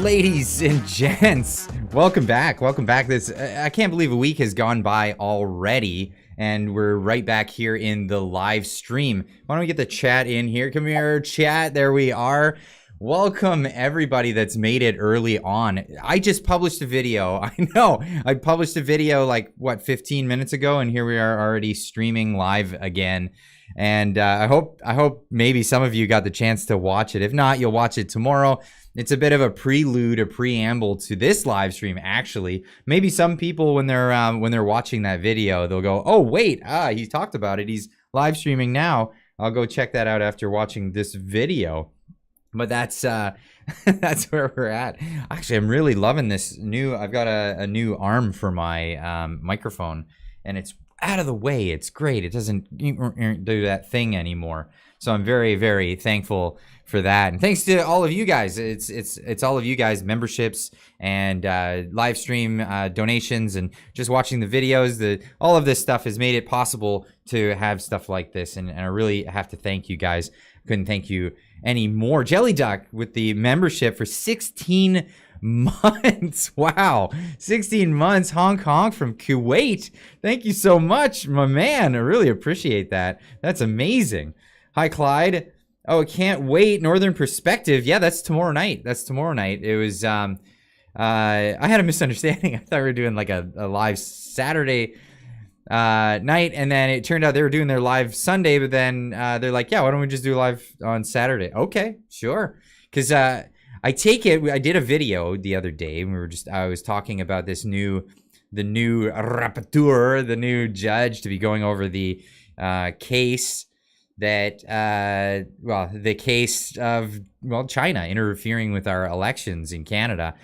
Ladies and gents, welcome back. Welcome back. I can't believe a week has gone by already, and we're right back here in the live stream. Why don't we get the chat in here? Come here, chat. There we are. Welcome everybody that's made it early on. I just published a video. I know. I published a video like, what, 15 minutes ago, and here we are already streaming live again. And I hope maybe some of you got the chance to watch it. If not, you'll watch it tomorrow. It's a bit of a prelude, a preamble to this live stream, actually. Maybe some people, when they're watching that video, they'll go, "Oh, wait, he talked about it. He's live streaming now. I'll go check that out after watching this video." But that's that's where we're at. Actually, I'm really loving this new. I've got a new arm for my microphone, and it's out of the way. It's great. It doesn't do that thing anymore. So I'm very, very thankful for that. And thanks to all of you guys. It's all of you guys, memberships and live stream donations and just watching the videos. All of this stuff has made it possible to have stuff like this. And I really have to thank you guys. Couldn't thank you anymore. Jelly Duck with the membership for 16 months. Wow. 16 months. Hong Kong from Kuwait. Thank you so much, my man. I really appreciate that. That's amazing. Hi, Clyde. Oh, can't wait. Northern Perspective. Yeah, that's tomorrow night. That's tomorrow night. It was, I had a misunderstanding. I thought we were doing like a live Saturday night, and then it turned out they were doing their live Sunday, but then they're like, yeah, why don't we just do live on Saturday? Okay, sure. Because I take it, I did a video the other day, and I was talking about the new rapporteur, the new judge to be going over the case that, the case of, China interfering with our elections in Canada.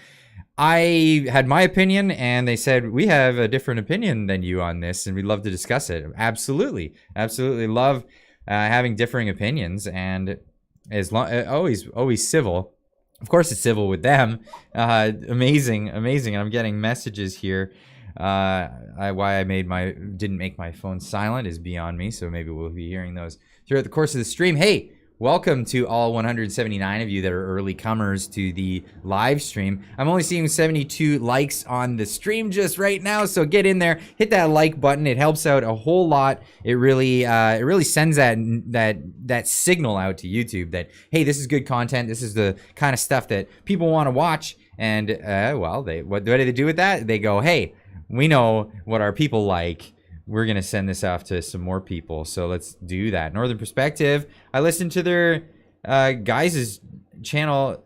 I had my opinion, and they said, we have a different opinion than you on this, and we'd love to discuss it. Absolutely. Absolutely love having differing opinions, and as long, always civil. Of course it's civil with them. Amazing. And I'm getting messages here. Why I didn't make my phone silent is beyond me, so maybe we'll be hearing those throughout the course of the stream. Hey, welcome to all 179 of you that are early comers to the live stream. I'm only seeing 72 likes on the stream just right now, so get in there, hit that like button. It helps out a whole lot. It really sends that signal out to YouTube that, hey, this is good content. This is the kind of stuff that people want to watch. And what do they do with that? They go, hey, we know what our people like. We're going to send this off to some more people. So let's do that. Northern Perspective. I listen to their guys' channel,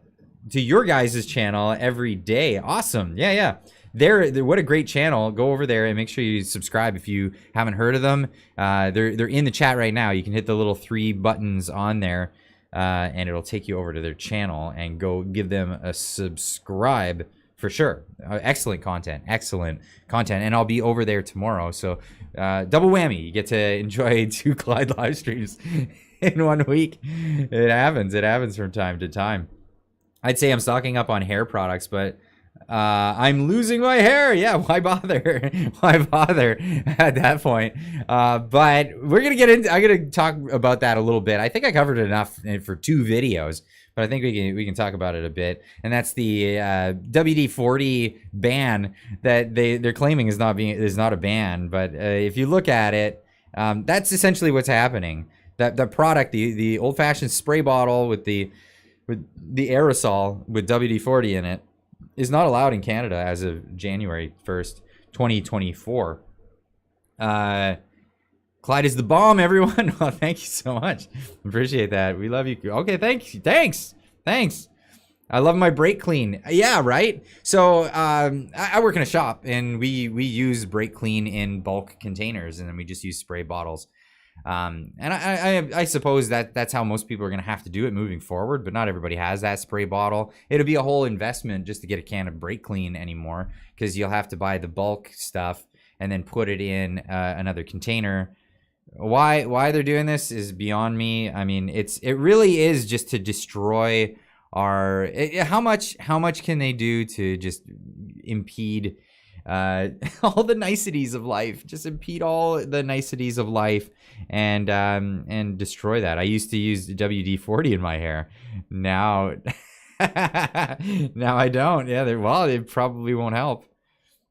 to your guys' channel every day. Awesome. Yeah. They're what a great channel. Go over there and make sure you subscribe if you haven't heard of them. They're in the chat right now. You can hit the little 3 buttons on there, and it'll take you over to their channel, and go give them a subscribe. For sure. Excellent content. And I'll be over there tomorrow. So double whammy. You get to enjoy 2 Clyde live streams in 1 week. It happens from time to time. I'd say I'm stocking up on hair products, but I'm losing my hair. Yeah, why bother? Why bother at that point? But we're going to get into, I'm going to talk about that a little bit. I think I covered it enough for 2 videos. But I think we can talk about it a bit, and that's the WD-40 ban that they're claiming is not a ban. But if you look at it, that's essentially what's happening. That the product, the old-fashioned spray bottle with the aerosol with WD-40 in it, is not allowed in Canada as of January 1st, 2024. Clyde is the bomb, everyone. Well, thank you so much. Appreciate that. We love you. Okay, thanks. I love my brake clean. Yeah, right? So I work in a shop, and we use brake clean in bulk containers, and then we just use spray bottles. And I suppose that's how most people are going to have to do it moving forward, but not everybody has that spray bottle. It'll be a whole investment just to get a can of brake clean anymore, because you'll have to buy the bulk stuff and then put it in another container. Why they're doing this is beyond me. I mean, it really is just to destroy our. How much can they do to just impede all the niceties of life? Just impede all the niceties of life and destroy that. I used to use WD-40 in my hair. Now Now I don't. Yeah, well, it probably won't help.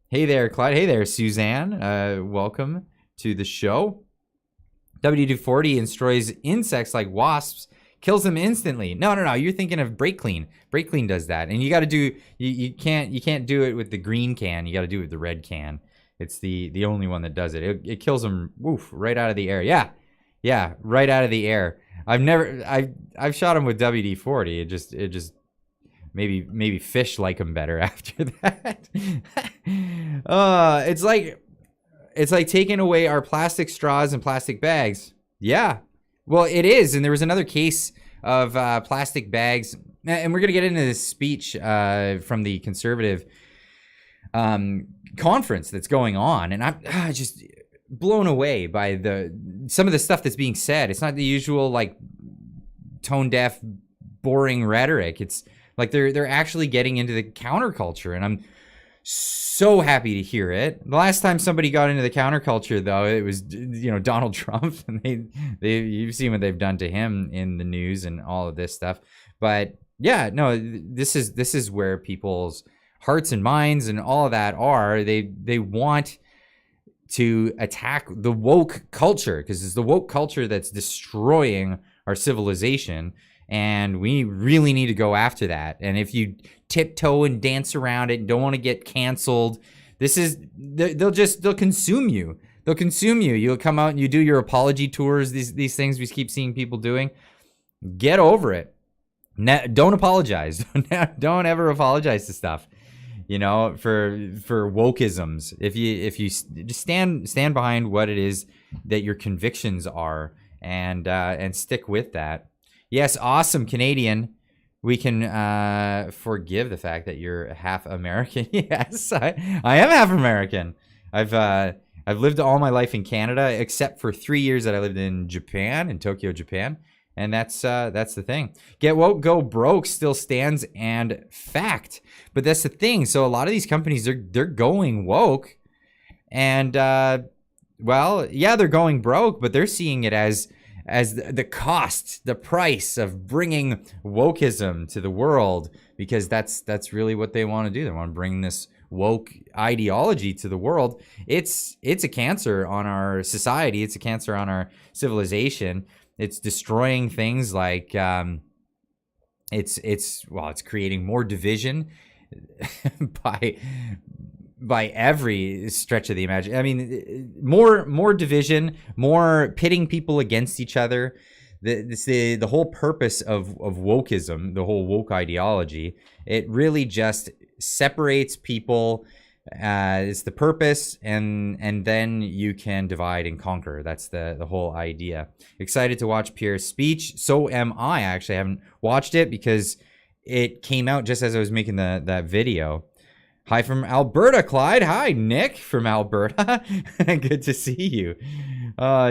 Hey there, Clyde. Hey there, Suzanne. Welcome to the show. WD-40 destroys insects like wasps, kills them instantly. No. You're thinking of Brake Clean. Brake Clean does that, and you got to do. You can't do it with the green can. You got to do it with the red can. It's the only one that does it. It kills them. Woof, right out of the air. Yeah, right out of the air. I've shot them with WD-40. It just maybe fish like them better after that. It's like taking away our plastic straws and plastic bags. Yeah. Well, it is. And there was another case of plastic bags. And we're going to get into this speech from the conservative conference that's going on. And I'm just blown away by some of the stuff that's being said. It's not the usual, like, tone deaf, boring rhetoric. It's like they're actually getting into the counterculture. And I'm so happy to hear it. The last time somebody got into the counterculture, though, it was, Donald Trump, and you've seen what they've done to him in the news and all of this stuff. But yeah, no, this is where people's hearts and minds and all of that are. They want to attack the woke culture, because it's the woke culture that's destroying our civilization. And we really need to go after that. And if you tiptoe and dance around it and don't want to get canceled, they'll consume you. They'll consume you. You'll come out and you do your apology tours, these things we keep seeing people doing. Get over it. Don't apologize. Don't ever apologize to stuff, for wokeisms. If you just stand behind what it is that your convictions are, and stick with that. Yes, awesome Canadian. We can forgive the fact that you're half American. Yes, I am half American. I've lived all my life in Canada, except for 3 years that I lived in Japan, in Tokyo, Japan, and that's the thing. Get woke, go broke still stands, and fact. But that's the thing. So a lot of these companies, they're going woke, and they're going broke, but they're seeing it as the cost, the price of bringing wokeism to the world, because that's really what they want to do. They want to bring this woke ideology to the world. It's a cancer on our society. It's a cancer on our civilization. It's destroying things like it's creating more division by every stretch of the imagination. I mean, more division, more pitting people against each other. The whole purpose of wokeism, the whole woke ideology, it really just separates people. It's the purpose, and then you can divide and conquer. That's the whole idea. Excited to watch Pierre's speech. So am I. Actually, I haven't watched it because it came out just as I was making that video. Hi from Alberta, Clyde. Hi, Nick from Alberta. Good to see you.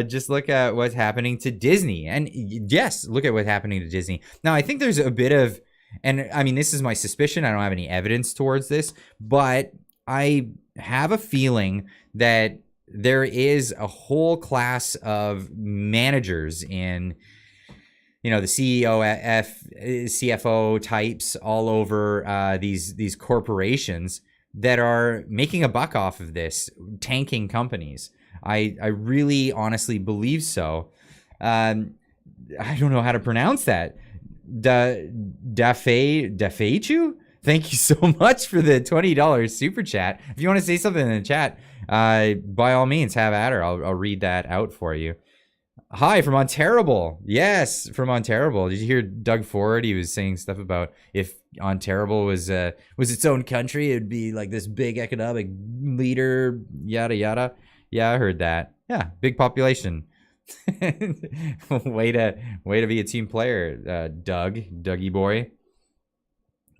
Just look at what's happening to Disney. And yes, look at what's happening to Disney. Now, I think there's a bit of, and I mean, this is my suspicion. I don't have any evidence towards this, but I have a feeling that there is a whole class of managers in, the CEO, CFO types all over these corporations that are making a buck off of this, tanking companies. I really honestly believe so. I don't know how to pronounce that. Dafeichu? Thank you so much for the $20 super chat. If you want to say something in the chat, by all means, have at her. I'll read that out for you. Hi from Ontario. Yes, from Ontario. Did you hear Doug Ford? He was saying stuff about if Ontario was its own country, it'd be like this big economic leader, yada yada. Yeah, I heard that. Yeah, big population. way to be a team player, Dougie boy.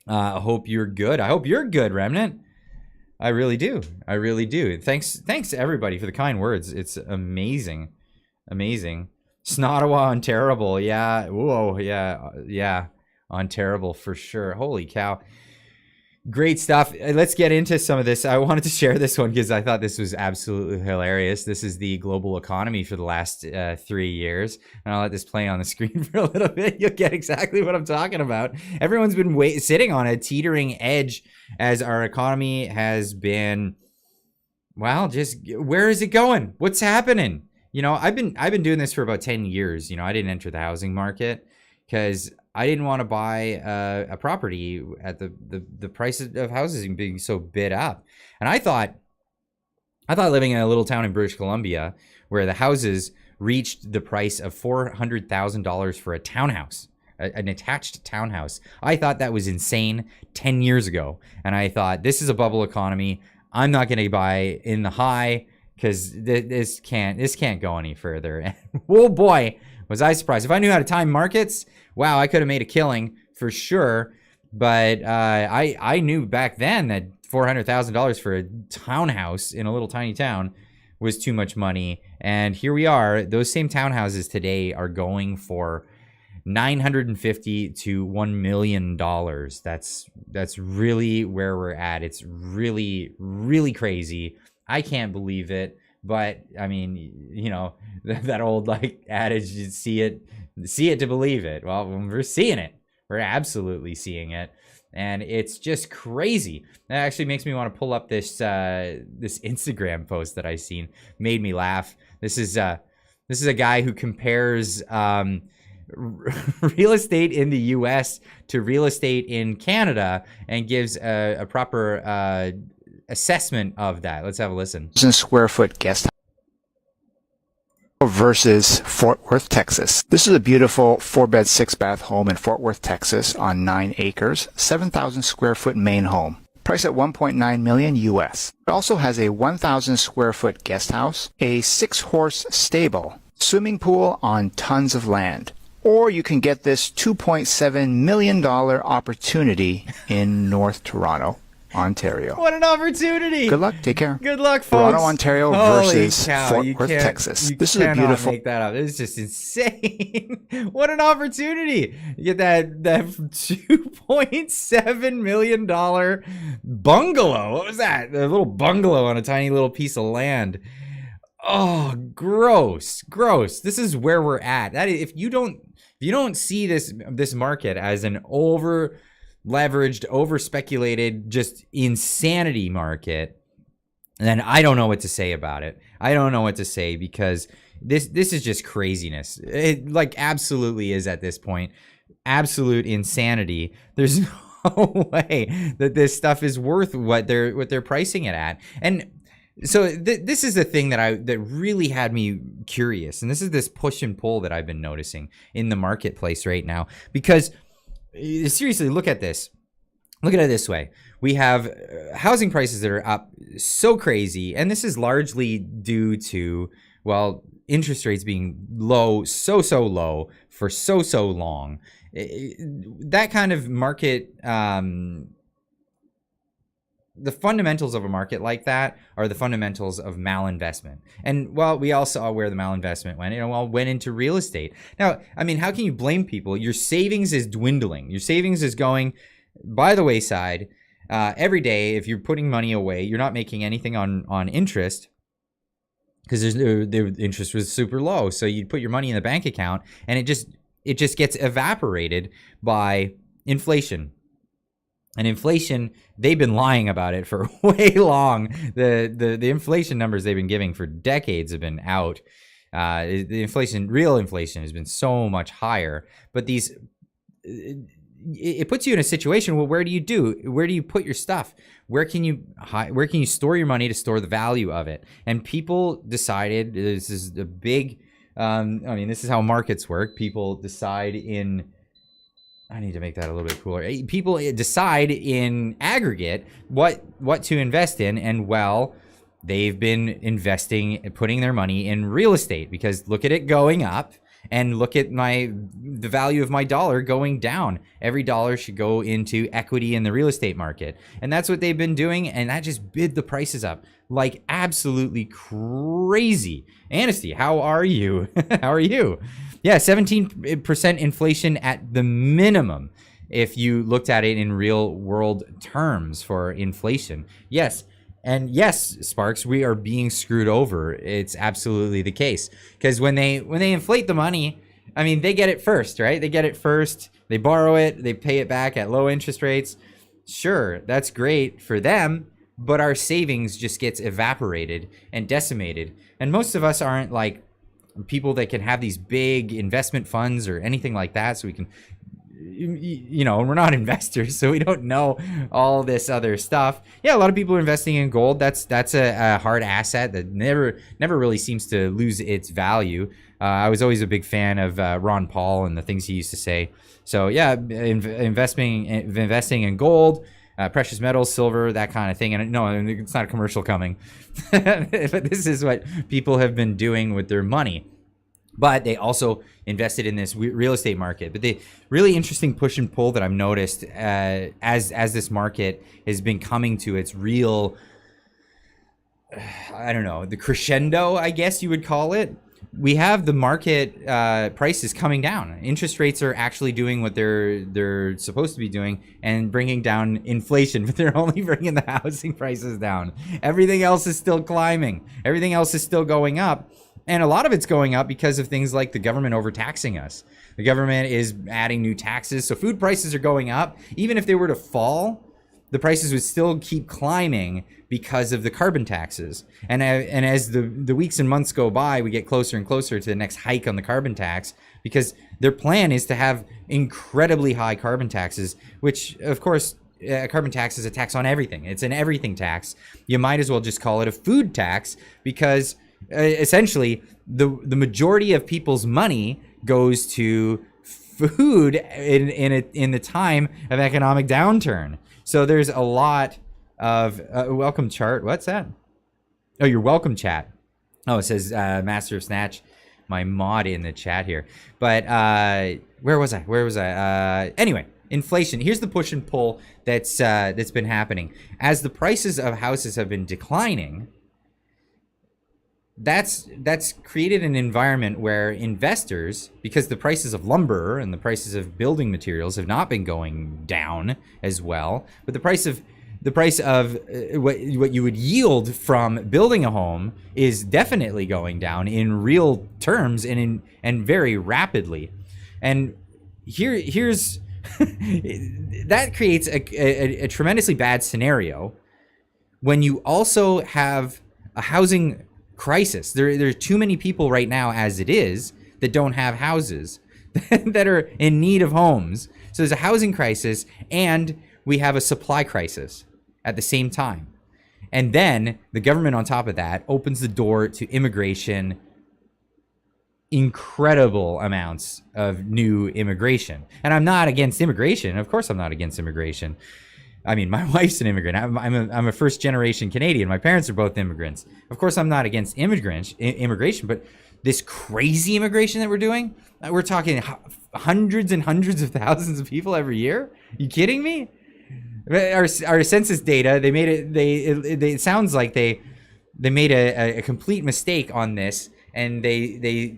I hope you're good. I hope you're good, Remnant. I really do. Thanks everybody for the kind words. It's amazing. Snottawa on terrible. Yeah. Whoa. Yeah. On terrible for sure. Holy cow. Great stuff. Let's get into some of this. I wanted to share this one because I thought this was absolutely hilarious. This is the global economy for the last 3 years. And I'll let this play on the screen for a little bit. You'll get exactly what I'm talking about. Everyone's been sitting on a teetering edge as our economy has been, well, just where is it going? What's happening? You know, I've been doing this for about 10 years. You know, I didn't enter the housing market because I didn't want to buy a property at the price of houses being so bid up. And I thought living in a little town in British Columbia where the houses reached the price of $400,000 for a townhouse, an attached townhouse. I thought that was insane 10 years ago. And I thought, this is a bubble economy. I'm not going to buy in the high because this can't go any further. And oh boy, was I surprised. If I knew how to time markets, wow, I could have made a killing for sure. But I knew back then that $400,000 for a townhouse in a little tiny town was too much money. And here we are. Those same townhouses today are going for $950,000 to $1 million. That's really where we're at. It's really, really crazy. I can't believe it. But I mean, you know, that old like adage, you see it to believe it. Well, we're seeing it. We're absolutely seeing it. And it's just crazy. That actually makes me want to pull up this this Instagram post that I seen. Made me laugh. This is a guy who compares real estate in the US to real estate in Canada and gives a proper assessment of that. Let's have a listen. Square foot guest house versus Fort Worth, Texas. This is a beautiful 4-bed, 6-bath home in Fort Worth, Texas on 9 acres, 7,000 square foot main home. Priced at $1.9 million US. It also has a 1,000 square foot guest house, a 6-horse stable, swimming pool on tons of land. Or you can get this $2.7 million opportunity in North Toronto, Ontario. What an opportunity! Good luck. Take care. Good luck, folks. Toronto, Ontario versus Fort Worth, Texas. This is a beautiful. Make that up. This is just insane. What an opportunity! You get that $2.7 million bungalow. What was that? A little bungalow on a tiny little piece of land. Oh, gross. This is where we're at. That is, if you don't see this market as an over-leveraged, over-speculated, just insanity market, then I don't know what to say about it. I don't know what to say because this is just craziness. It like absolutely is at this point. Absolute insanity. There's no way that this stuff is worth what they're pricing it at. And so this is the thing that really had me curious, and this is this push and pull that I've been noticing in the marketplace right now. Because seriously, look at this. Look at it this way: we have housing prices that are up so crazy, and this is largely due to, well, interest rates being low, so low for so long. That kind of market. The fundamentals of a market like that are the fundamentals of malinvestment. And well, we all saw where the malinvestment went. Went into real estate. Now, I mean, how can you blame people? Your savings is dwindling. Your savings is going by the wayside. Every day, if you're putting money away, you're not making anything on interest because the interest was super low. So you put your money in the bank account, and it just gets evaporated by inflation. And inflation, they've been lying about it for way long. The inflation numbers they've been giving for decades have been out. Real inflation has been so much higher. But it puts you in a situation. Well, where do you put your stuff? Where can you store your money to store the value of it? And people decided, this is a big. This is how markets work. People decide in. I need to make that a little bit cooler. People decide in aggregate what to invest in, and well, they've been putting their money in real estate because look at it going up, and look at the value of my dollar going down. Every dollar should go into equity in the real estate market, and that's what they've been doing, and that just bid the prices up like absolutely crazy. Anasty, how are you? How are you? Yeah, 17% inflation at the minimum if you looked at it in real world terms for inflation. Yes. And yes, Sparks, we are being screwed over. It's absolutely the case. Because when they inflate the money, I mean, they get it first, right? They get it first. They borrow it. They pay it back at low interest rates. Sure, that's great for them, but our savings just gets evaporated and decimated. And most of us aren't like people that can have these big investment funds or anything like that, so we can, you know, we're not investors, so we don't know all this other stuff. Yeah, a lot of people are investing in gold. That's a hard asset that never really seems to lose its value. I was always a big fan of Ron Paul and the things he used to say. So yeah, investing in gold, precious metals, silver, that kind of thing. And no, it's not a commercial coming, but this is what people have been doing with their money. But they also invested in this real estate market. But the really interesting push and pull that I've noticed as this market has been coming to its real, I don't know, the crescendo, I guess you would call it. We have the market prices coming down. Interest rates are actually doing what they're supposed to be doing and bringing down inflation, but they're only bringing the housing prices down. Everything else is still climbing. Everything else is still going up. And a lot of it's going up because of things like the government overtaxing us. The government is adding new taxes. So food prices are going up. Even if they were to fall, the prices would still keep climbing because of the carbon taxes. And as the weeks and months go by, we get closer and closer to the next hike on the carbon tax, because their plan is to have incredibly high carbon taxes, which, of course, carbon tax is a tax on everything. It's an everything tax. You might as well just call it a food tax, because essentially the majority of people's money goes to food in the time of economic downturn. So there's a lot of welcome chart. What's that? Oh, your welcome chat. Oh, it says Master of Snatch, my mod in the chat here. But where was I? Anyway, inflation. Here's the push and pull that's been happening. As the prices of houses have been declining, that's created an environment where investors, because the prices of lumber and the prices of building materials have not been going down as well, but the price of what you would yield from building a home is definitely going down in real terms and very rapidly. And here's that creates a tremendously bad scenario when you also have a housing crisis. There are too many people right now as it is that don't have houses, that are in need of homes. So there's a housing crisis and we have a supply crisis at the same time. And then the government on top of that opens the door to immigration, incredible amounts of new immigration. And I'm not against immigration. Of course I'm not against immigration. I mean, my wife's an immigrant. I'm a first generation Canadian. My parents are both immigrants. Of course, I'm not against immigration, but this crazy immigration that we're doing, we're talking hundreds and hundreds of thousands of people every year. You kidding me? Our census data, they made it. It sounds like they made a complete mistake on this, and they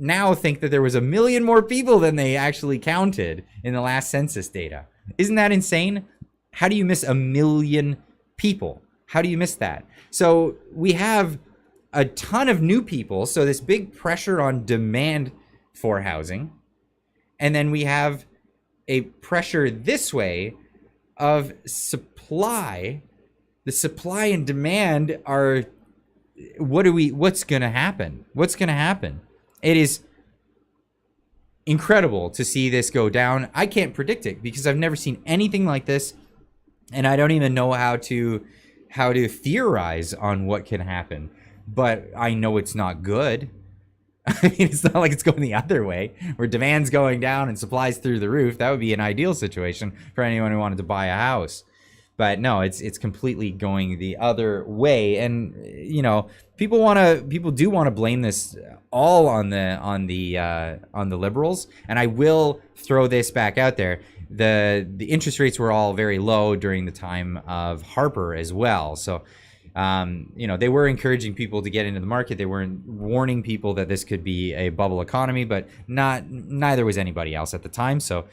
now think that there was 1 million more people than they actually counted in the last census data. Isn't that insane? How do you miss 1 million people? How do you miss that? So we have a ton of new people. So this big pressure on demand for housing. And then we have a pressure this way of supply. The supply and demand are, what's going to happen? What's going to happen? It is incredible to see this go down. I can't predict it because I've never seen anything like this. And I don't even know how to theorize on what can happen, but I know it's not good. I mean, it's not like it's going the other way, where demand's going down and supply's through the roof. That would be an ideal situation for anyone who wanted to buy a house. But no, it's completely going the other way. And you know, people do want to blame this all on the liberals. And I will throw this back out there. The interest rates were all very low during the time of Harper as well. So, you know, they were encouraging people to get into the market. They weren't warning people that this could be a bubble economy, but neither was anybody else at the time. So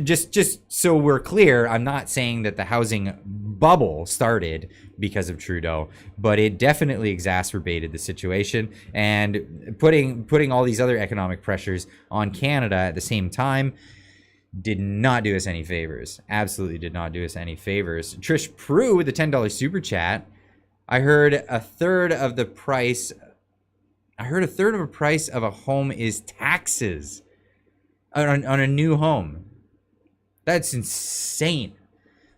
just so we're clear, I'm not saying that the housing bubble started because of Trudeau, but it definitely exacerbated the situation, and putting all these other economic pressures on Canada at the same time did not do us any favors. Absolutely did not do us any favors. Trish Prue with the $10 super chat. I heard a third of the price of a home is taxes on a new home. That's insane.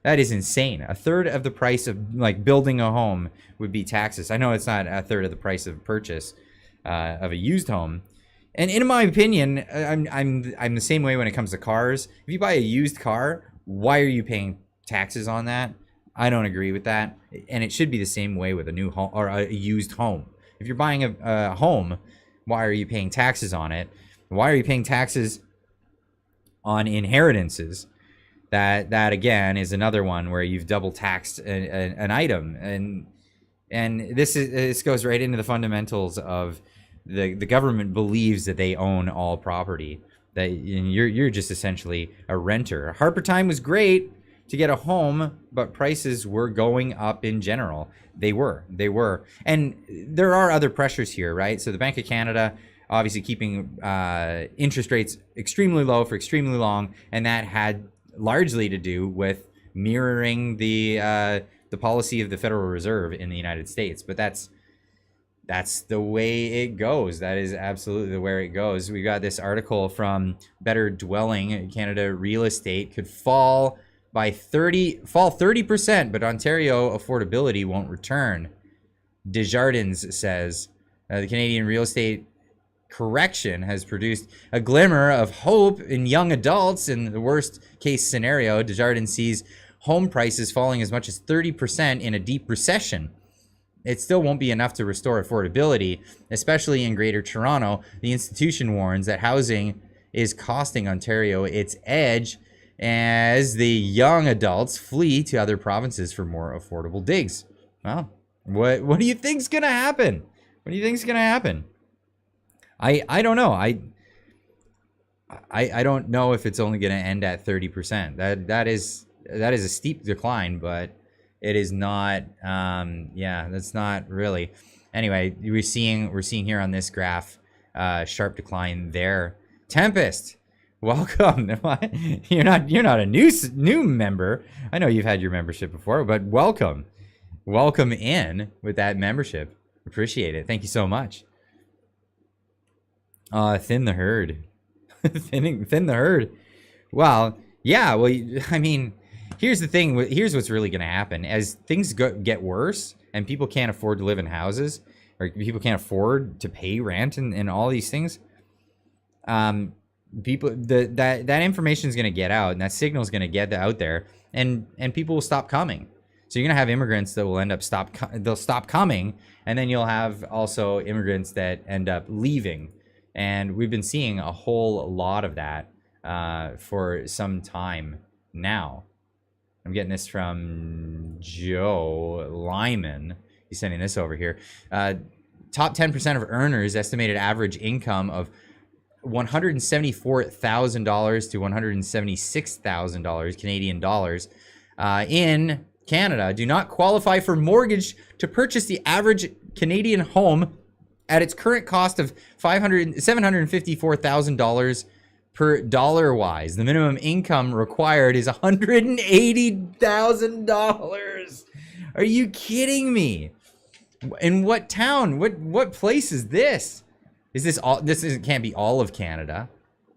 That is insane. A third of the price of like building a home would be taxes. I know it's not a third of the price of purchase of a used home. And in my opinion, I'm the same way when it comes to cars. If you buy a used car, why are you paying taxes on that? I don't agree with that. And it should be the same way with a new home or a used home. If you're buying a home, why are you paying taxes on it? Why are you paying taxes on inheritances? That again is another one where you've double taxed an item, and this goes right into the fundamentals of the government believes that they own all property, that you're just essentially a renter. Harper Time was great to get a home, but prices were going up in general. They were, and there are other pressures here, right? So the Bank of Canada obviously keeping interest rates extremely low for extremely long, and that had largely to do with mirroring the policy of the Federal Reserve in the United States. But that's the way it goes. That is absolutely the way it goes. We got this article from Better Dwelling. Canada real estate could fall 30%, but Ontario affordability won't return. Desjardins says the Canadian real estate correction has produced a glimmer of hope in young adults. In the worst case scenario, Desjardins sees home prices falling as much as 30% in a deep recession. It still won't be enough to restore affordability, especially in Greater Toronto. The institution warns that housing is costing Ontario its edge as the young adults flee to other provinces for more affordable digs. Well, what do you think's gonna happen? What do you think's gonna happen? I don't know. I don't know if it's only gonna end at 30%. That is a steep decline, but it is not. That's not really. Anyway, we're seeing here on this graph, sharp decline there. Tempest, welcome. You're not a new member. I know you've had your membership before, but welcome in with that membership. Appreciate it. Thank you so much. Thin the herd. thin the herd. Well, yeah. Well, I mean, here's the thing. Here's what's really going to happen as things get worse and people can't afford to live in houses, or people can't afford to pay rent and all these things. People that information is going to get out, and that signal is going to get out there, and people will stop coming. So you're going to have immigrants that will end up they'll stop coming, and then you'll have also immigrants that end up leaving. And we've been seeing a whole lot of that for some time now. I'm getting this from Joe Lyman. He's sending this over here. Top 10% of earners estimated average income of $174,000 to $176,000 Canadian dollars in Canada do not qualify for mortgage to purchase the average Canadian home at its current cost of $754,000 per dollar wise. The minimum income required is $180,000. Are you kidding me? In what town? What place is this? Is this all? Can't be all of Canada.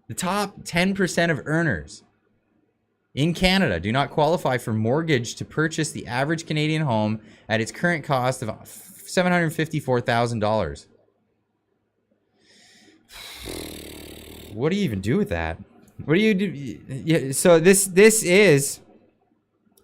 The top 10% of earners in Canada do not qualify for mortgage to purchase the average Canadian home at its current cost of $754,000. What do you even do with that? What do you do? Yeah, so this is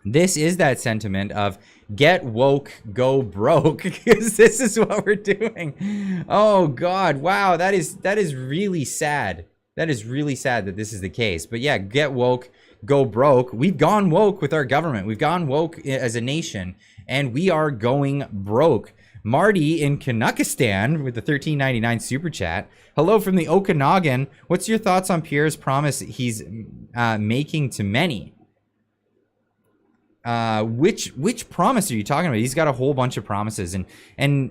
that sentiment of get woke, go broke, because this is what we're doing. Oh God, wow, that is really sad. That is really sad that this is the case. But yeah, get woke, go broke. We've gone woke with our government. We've gone woke as a nation, and we are going broke. Marty in Kanukistan with the $13.99 super chat. Hello from the Okanagan. What's your thoughts on Pierre's promise he's making to many? Which promise are you talking about? He's got a whole bunch of promises, and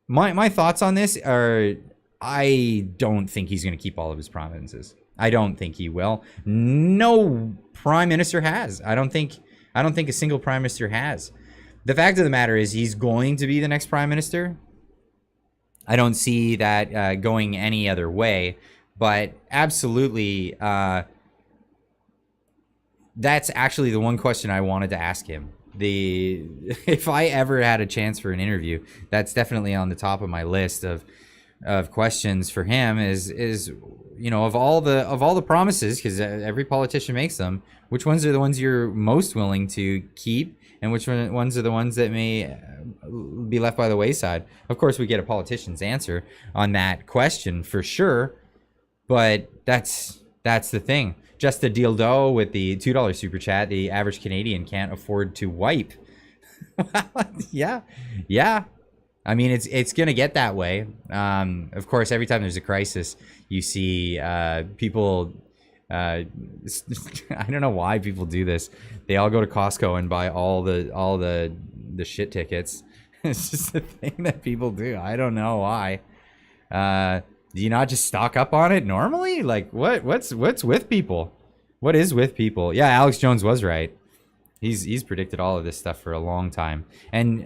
my thoughts on this are, I don't think he's going to keep all of his promises. I don't think he will. No prime minister has. I don't think a single prime minister has. The fact of the matter is he's going to be the next prime minister. I don't see that going any other way, but absolutely, that's actually the one question I wanted to ask him. If I ever had a chance for an interview, that's definitely on the top of my list of questions for him is, you know, of all the promises, because every politician makes them, which ones are the ones you're most willing to keep, and which ones are the ones that may be left by the wayside? Of course, we get a politician's answer on that question for sure, but that's the thing. Just a dildo with the $2 super chat. The average Canadian can't afford to wipe. Yeah. I mean, it's gonna get that way. Of course, every time there's a crisis, you see people. I don't know why people do this. They all go to Costco and buy all the shit tickets. It's just a thing that people do. I don't know why. Do you not just stock up on it normally? Like what's with people? What is with people? Yeah, Alex Jones was right. He's predicted all of this stuff for a long time. And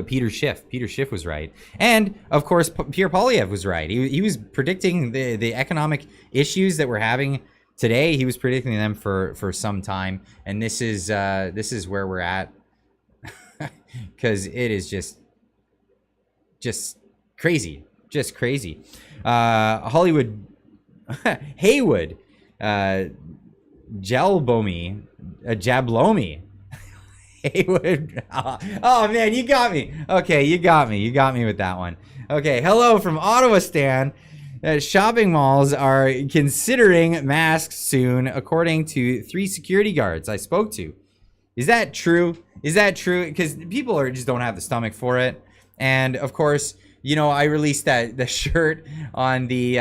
Peter Schiff was right. And of course Pierre Poilievre was right. He was predicting the economic issues that we're having today. He was predicting them for some time, and this is where we're at. Because it is just crazy. Just crazy. Hollywood Haywood Jablomi. Haywood. Oh man, you got me. Okay, you got me with that one. Okay, hello from Ottawa, Stan. Shopping malls are considering masks soon, according to 3 security guards I spoke to. Is that true? Because people just don't have the stomach for it. And of course, you know, I released the shirt on the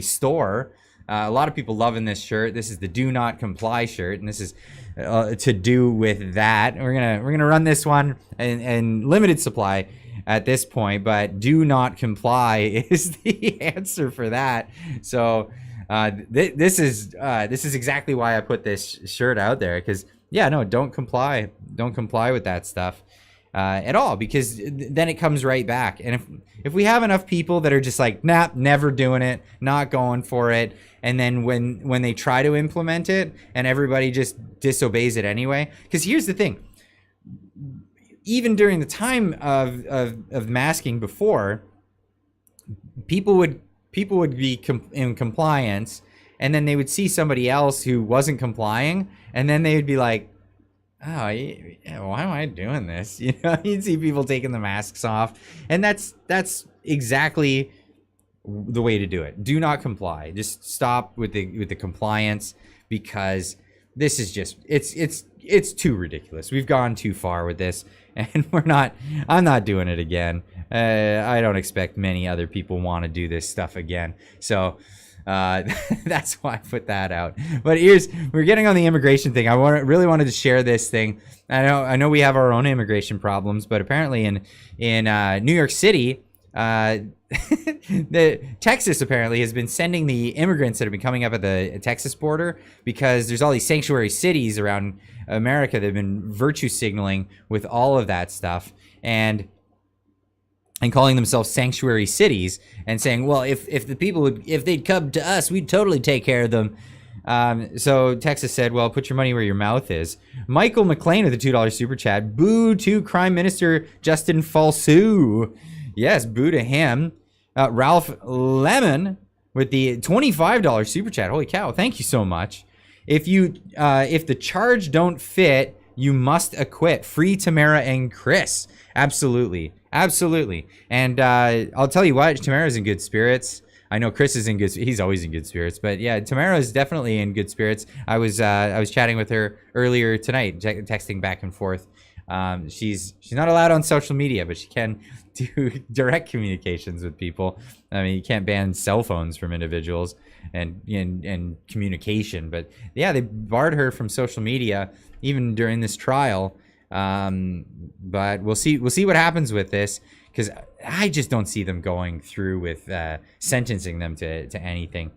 store. A lot of people loving this shirt. This is the Do Not Comply shirt, and this is to do with that. We're gonna run this one in limited supply at this point, but Do Not Comply is the answer for that. So this is exactly why I put this shirt out there, because yeah, no, don't comply with that stuff at all, because then it comes right back. And if we have enough people that are just like, nah, never doing it, not going for it, and then when they try to implement it and everybody just disobeys it anyway, because here's the thing, even during the time of masking before, people would be in compliance, and then they would see somebody else who wasn't complying, and then they would be like, oh, yeah, why am I doing this? You know, you'd see people taking the masks off, and that's exactly the way to do it. Do not comply. Just stop with the compliance, because this is just it's too ridiculous. We've gone too far with this, and I'm not doing it again. I don't expect many other people want to do this stuff again. So that's why I put that out. But we're getting on the immigration thing. I really wanted to share this thing. I know we have our own immigration problems, but apparently in New York City, Texas apparently has been sending the immigrants that have been coming up at the Texas border, because there's all these sanctuary cities around America that have been virtue signaling with all of that stuff, and calling themselves sanctuary cities, and saying, well, if the people if they'd come to us, we'd totally take care of them. So Texas said, well, put your money where your mouth is. Michael McLean with a $2 super chat. Boo to Crime Minister Justin Falsou. Yes, boo to him. Ralph Lemon with the $25 super chat. Holy cow, thank you so much. If the charge don't fit, you must acquit. Free Tamara and Chris. Absolutely. And I'll tell you what, Tamara's in good spirits. I know Chris is in good. He's always in good spirits, but yeah, Tamara is definitely in good spirits. I was chatting with her earlier tonight, texting back and forth. She's not allowed on social media, but she can do direct communications with people. I mean, you can't ban cell phones from individuals and communication, but yeah, they barred her from social media even during this trial. But we'll see what happens with this, because I just don't see them going through with sentencing them to anything.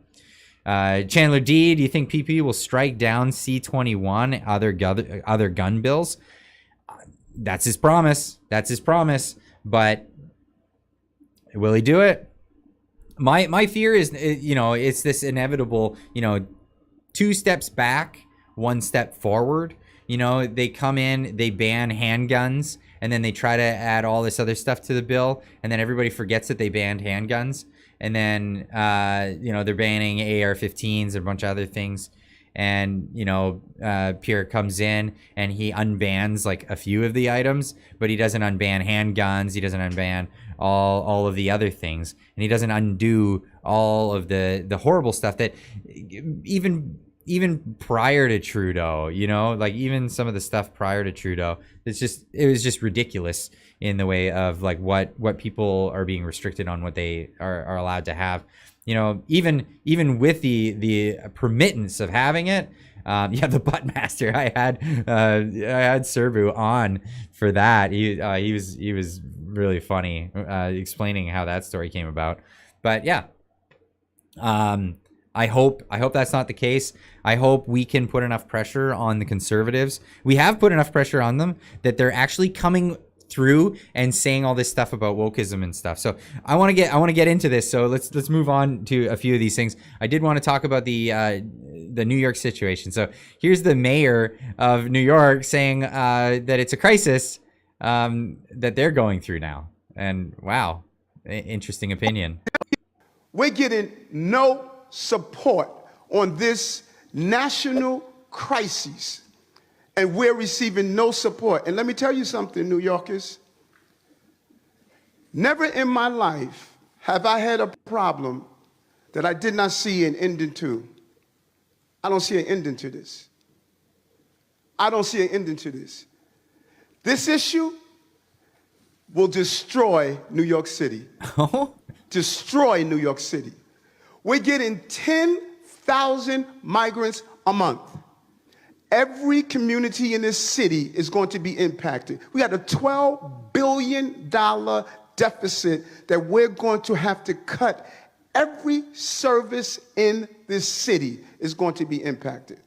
Chandler D, do you think PP will strike down C-21 other gun bills? That's his promise. But will he do it? My fear is, it's this inevitable, 2 steps back, 1 step forward. They come in, they ban handguns, and then they try to add all this other stuff to the bill, and then everybody forgets that they banned handguns. And then, they're banning AR-15s and a bunch of other things. And, Pierre comes in and he unbans like a few of the items, but he doesn't unban handguns. He doesn't unban all of the other things. And he doesn't undo all of the horrible stuff that even prior to Trudeau, like even some of the stuff prior to Trudeau, it was just ridiculous in the way of like what people are being restricted on, what they are allowed to have. Even with the permittance of having it, the Buttmaster. I had Serbu on for that. He was really funny, explaining how that story came about. But yeah, I hope that's not the case. I hope we can put enough pressure on the Conservatives. We have put enough pressure on them that they're actually coming through and saying all this stuff about wokeism and stuff. So I want to get into this. So let's move on to a few of these things. I did want to talk about the New York situation. So here's the mayor of New York saying that it's a crisis that they're going through now. And wow, interesting opinion. We're getting no support on this national crisis, and we're receiving no support. And let me tell you something, New Yorkers. Never in my life have I had a problem that I did not see an ending to. I don't see an ending to this. This issue will destroy New York City. Destroy New York City. We're getting 10,000 migrants a month. Every community in this city is going to be impacted. We got a $12 billion deficit that we're going to have to cut. Every service in this city is going to be impacted.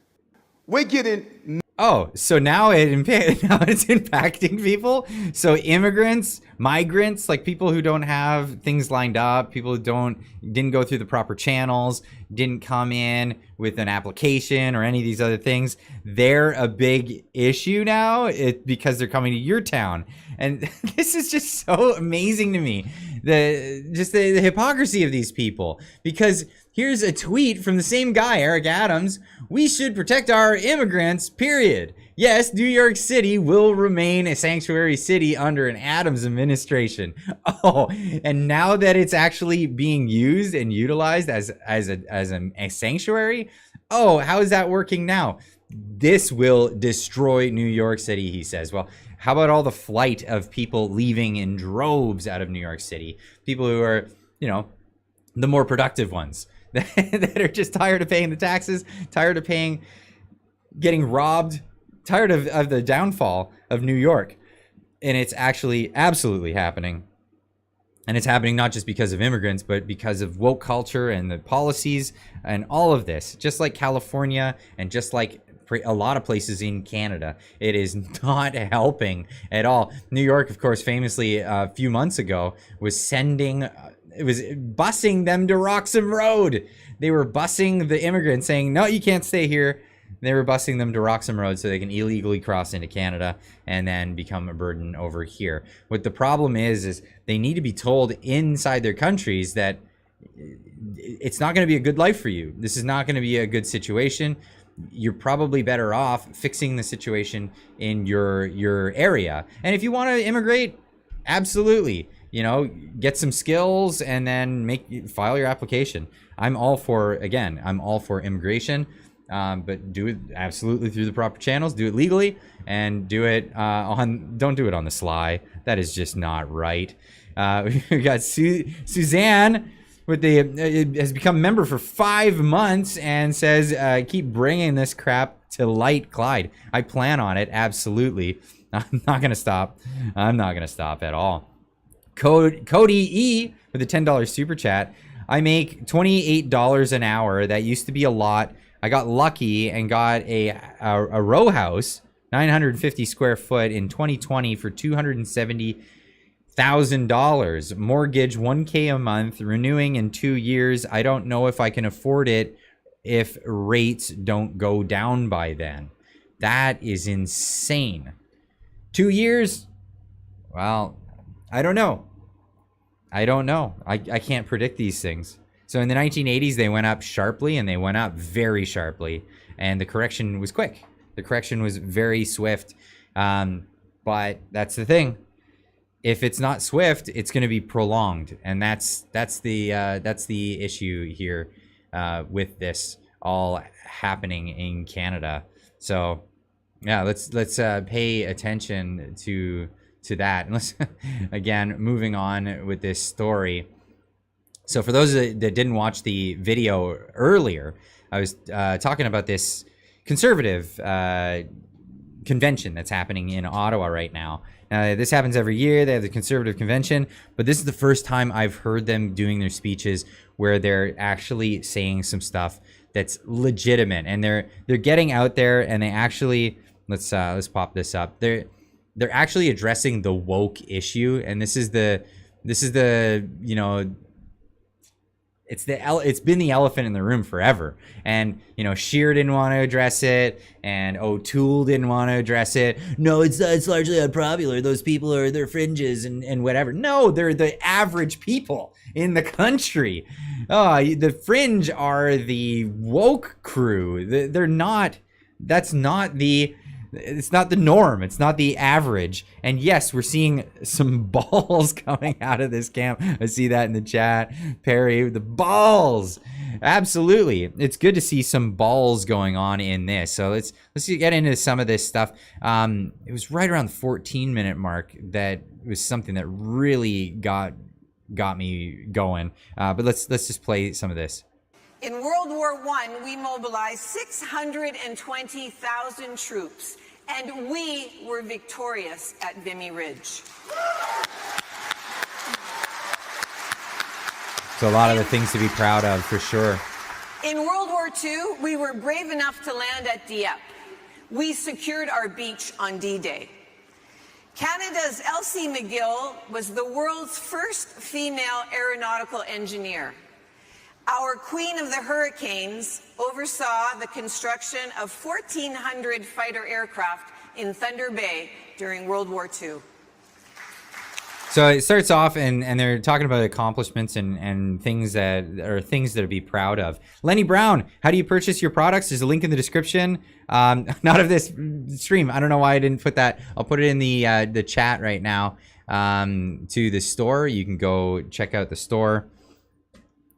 We're getting... Oh, so now it's impacting people. So immigrants, migrants, like people who don't have things lined up, people who didn't go through the proper channels, didn't come in with an application or any of these other things, they're a big issue now because they're coming to your town. And this is just so amazing to me. The hypocrisy of these people, because here's a tweet from the same guy, Eric Adams. We should protect our immigrants, period. Yes, New York City will remain a sanctuary city under an Adams administration. Oh, and now that it's actually being used and utilized as a sanctuary, oh, how is that working now? This will destroy New York City, he says. Well, how about all the flight of people leaving in droves out of New York City? People who are, the more productive ones that are just tired of paying the taxes, tired of getting robbed, tired of the downfall of New York. And it's actually absolutely happening. And it's happening not just because of immigrants, but because of woke culture and the policies and all of this. Just like California and just like a lot of places in Canada, it is not helping at all. New York, of course, famously a few months ago was busing them to Roxham Road. They were busing the immigrants, saying, no, you can't stay here. They were busing them to Roxham Road so they can illegally cross into Canada and then become a burden over here. What the problem is they need to be told inside their countries that it's not going to be a good life for you. This is not going to be a good situation. You're probably better off fixing the situation in your area. And if you want to immigrate, absolutely. you know, get some skills and then file your application. I'm all for immigration, but do it absolutely through the proper channels. Do it legally, and do it don't do it on the sly. That is just not right. We got Suzanne with has become a member for 5 months and says, keep bringing this crap to light, Clyde. I plan on it, absolutely. I'm not gonna stop. I'm not gonna stop at all. Cody E with a $10 super chat. I make $28 an hour. That used to be a lot. I got lucky and got a row house, 950 square foot in 2020 for $270,000. Mortgage $1K a month, renewing in 2 years. I don't know if I can afford it if rates don't go down by then. That is insane. 2 years? Well, I don't know. I can't predict these things. So in the 1980s, they went up sharply, and they went up very sharply. And the correction was quick. The correction was very swift. But that's the thing. If it's not swift, it's going to be prolonged. And that's the issue here with this all happening in Canada. So yeah, let's pay attention to that. And let's again, moving on with this story. So for those that didn't watch the video earlier, I was talking about this conservative convention that's happening in Ottawa right now. Now, this happens every year. They have the conservative convention, but this is the first time I've heard them doing their speeches where they're actually saying some stuff that's legitimate, and they're getting out there, and they actually let's pop this up. They're actually addressing the woke issue, and this is the you know, it's been the elephant in the room forever. And you know, Scheer didn't want to address it, and O'Toole didn't want to address it. No, it's largely unpopular. Those people are their fringes and whatever. No, they're the average people in the country. The fringe are the woke crew. They're not. That's not the. It's not the norm. It's not the average. And yes, we're seeing some balls coming out of this camp. I see that in the chat. Perry, the balls. Absolutely. It's good to see some balls going on in this. So let's get into some of this stuff. It was right around the 14-minute mark that was something that really got me going. But let's just play some of this. In World War I, we mobilized 620,000 troops, and we were victorious at Vimy Ridge. So a lot of the things to be proud of, for sure. In World War II, we were brave enough to land at Dieppe. We secured our beach on D-Day. Canada's Elsie McGill was the world's first female aeronautical engineer. Our Queen of the Hurricanes oversaw the construction of 1,400 fighter aircraft in Thunder Bay during World War II. So it starts off, and they're talking about accomplishments and things that are things to be proud of. Lenny Brown, how do you purchase your products? There's a link in the description. Not of this stream. I don't know why I didn't put that. I'll put it in the chat right now to the store. You can go check out the store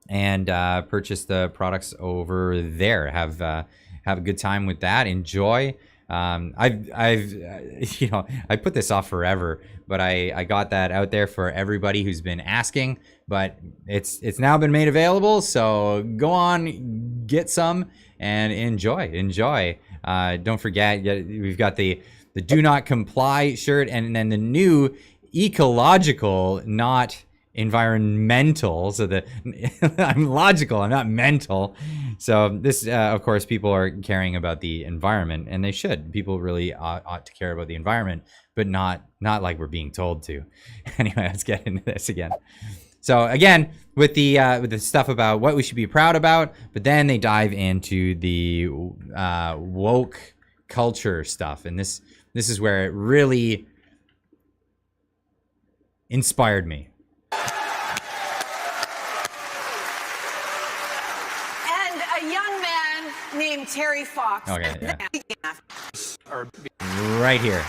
and purchase the products over there. Have a good time with that. Enjoy. I've you know, I put this off forever, but I got that out there for everybody who's been asking. But it's now been made available, so go on, get some and enjoy. Don't forget, we've got the Do Not Comply shirt, and then the new ecological, not environmental. So I'm logical, I'm not mental. So this of course, people are caring about the environment, and they should. People really ought to care about the environment, but not like we're being told to. Anyway, let's get into this again. So again, with the stuff about what we should be proud about, but then they dive into the woke culture stuff, and this is where it really inspired me. Named Terry Fox. Okay, yeah. Right here.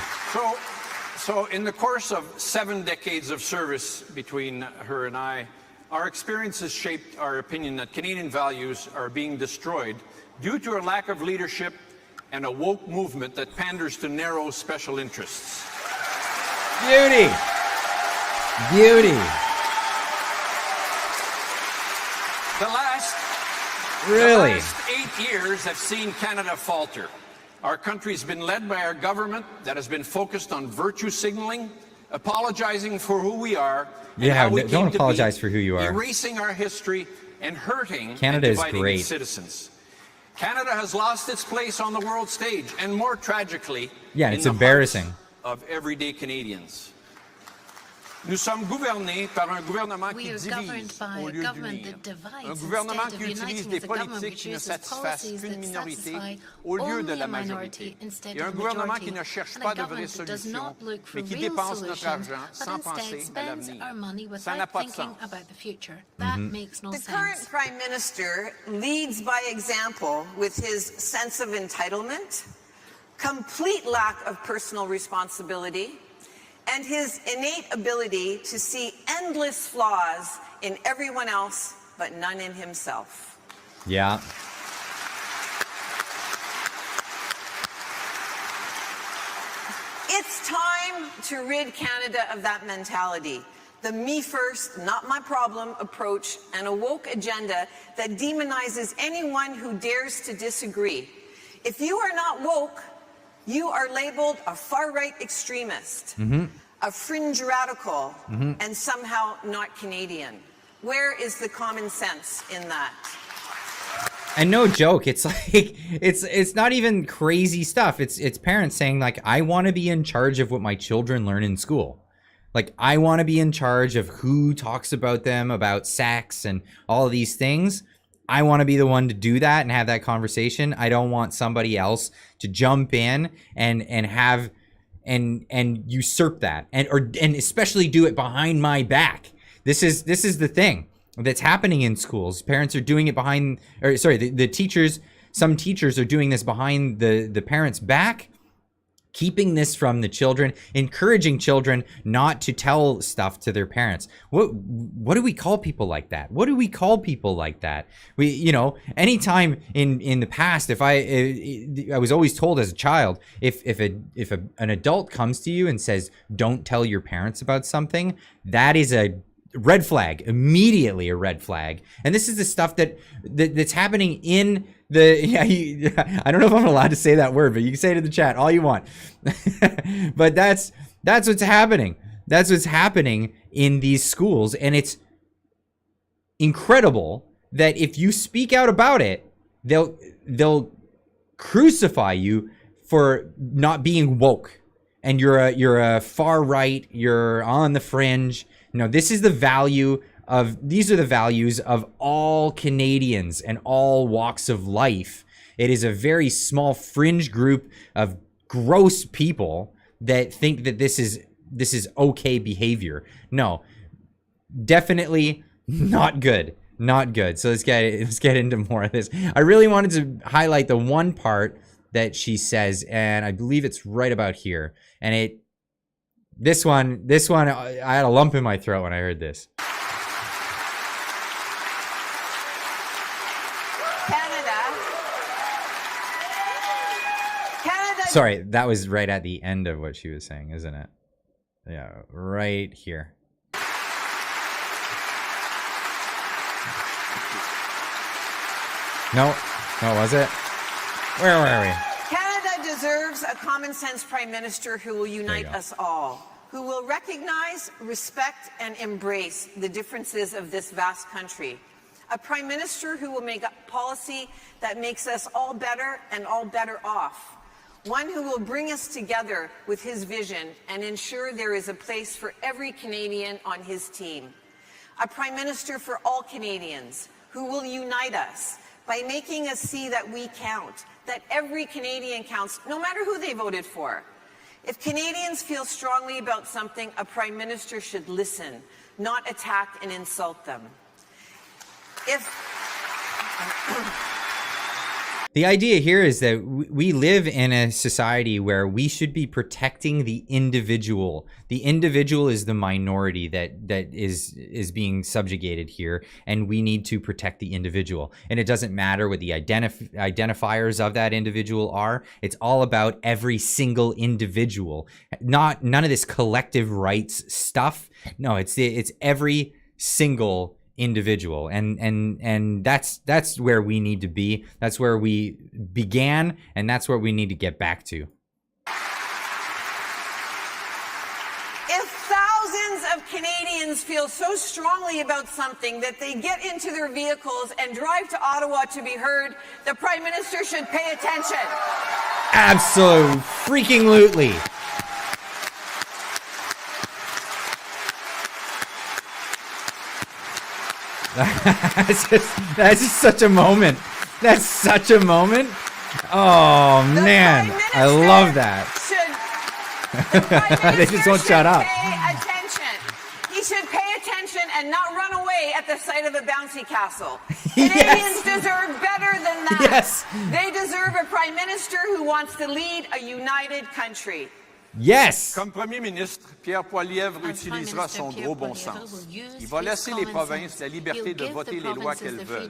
So in the course of 7 decades of service between her and I, our experiences shaped our opinion that Canadian values are being destroyed due to a lack of leadership and a woke movement that panders to narrow special interests. Beauty. Beauty. The last Really? The last 8 years have seen Canada falter. Our country's been led by our government that has been focused on virtue signaling, apologizing for who we are, and Yeah, how we don't came to apologize be, for who you are. erasing our history and hurting Canada and is dividing great. its citizens. Canada has lost its place on the world stage, and more tragically, Yeah, in it's the embarrassing. hearts of everyday Canadians. Nous sommes gouvernés par un gouvernement We qui are governed divise by au a lieu government d'unir. that divides Un gouvernement instead qui of utilise uniting. des It's a government politiques qui ne which uses satisfassent policies qu'une that minorité satisfy au lieu only de la a minority majorité. instead Et un of the gouvernement majority. qui ne cherche And pas a de vraies government that does solutions, not look for mais qui real dépense notre solutions, argent but sans penser instead à spends l'avenir. our money Ça n'a without pas de thinking sens. about the future. That makes no The sense. current Prime Minister leads by example with his sense of entitlement, complete lack of personal responsibility, and his innate ability to see endless flaws in everyone else but none in himself. Yeah. It's time to rid Canada of that mentality. The me first, not my problem approach and a woke agenda that demonizes anyone who dares to disagree. If you are not woke, you are labeled a far-right extremist, a fringe radical, and somehow not Canadian. Where is the common sense in that? And no joke, it's like it's not even crazy stuff. It's parents saying like, I want to be in charge of what my children learn in school. Like, I want to be in charge of who talks about them, about sex and all of these things. I want to be the one to do that and have that conversation. I don't want somebody else to jump in and have and usurp that and especially do it behind my back. This is the thing that's happening in schools. Parents are doing it behind, or sorry, the teachers. Some teachers are doing this behind the parents' back, keeping this from the children, encouraging children not to tell stuff to their parents. What do we call people like that? What do we call people like that? We, you know, anytime in the past, if I was always told as a child, if an adult comes to you and says, don't tell your parents about something, that is a red flag, immediately a red flag. And this is the stuff that's happening in the, I don't know if I'm allowed to say that word, but you can say it in the chat all you want. But that's what's happening. That's what's happening in these schools. And it's incredible that if you speak out about it, they'll crucify you for not being woke. And you're a far right, you're on the fringe. No, these are the values of all Canadians and all walks of life. It is a very small fringe group of gross people that think that this is okay behavior. No, definitely not good. Not good. So let's get into more of this. I really wanted to highlight the one part that she says, and I believe it's right about here. And this one, I had a lump in my throat when I heard this. Canada. Sorry, that was right at the end of what she was saying, isn't it? Yeah, right here. No, was it? Where were we? Canada deserves a common sense prime minister who will unite us all, who will recognize, respect, and embrace the differences of this vast country. A prime minister who will make a policy that makes us all better and all better off. One who will bring us together with his vision and ensure there is a place for every Canadian on his team. A prime minister for all Canadians who will unite us by making us see that we count, that every Canadian counts, no matter who they voted for. If Canadians feel strongly about something, a prime minister should listen, not attack and insult them. The idea here is that we live in a society where we should be protecting the individual. The individual is the minority that is being subjugated here, and we need to protect the individual. And it doesn't matter what the identifiers of that individual are. It's all about every single individual. None of this collective rights stuff. No, it's every single individual, and that's where we need to be. That's where we began, and that's where we need to get back to. If thousands of Canadians feel so strongly about something that they get into their vehicles and drive to Ottawa to be heard, the Prime Minister should pay attention. Absolutely freaking lootly. That's just such a moment. That's such a moment. Oh man, I love that. They just won't shut up. Pay attention. He should pay attention and not run away at the sight of a bouncy castle. Canadians deserve better than that. Yes. They deserve a Prime Minister who wants to lead a united country. Yes. Comme Premier ministre, Pierre Poilievre utilisera son gros bon sens. Il va laisser les provinces la liberté de voter les lois qu'elles veulent.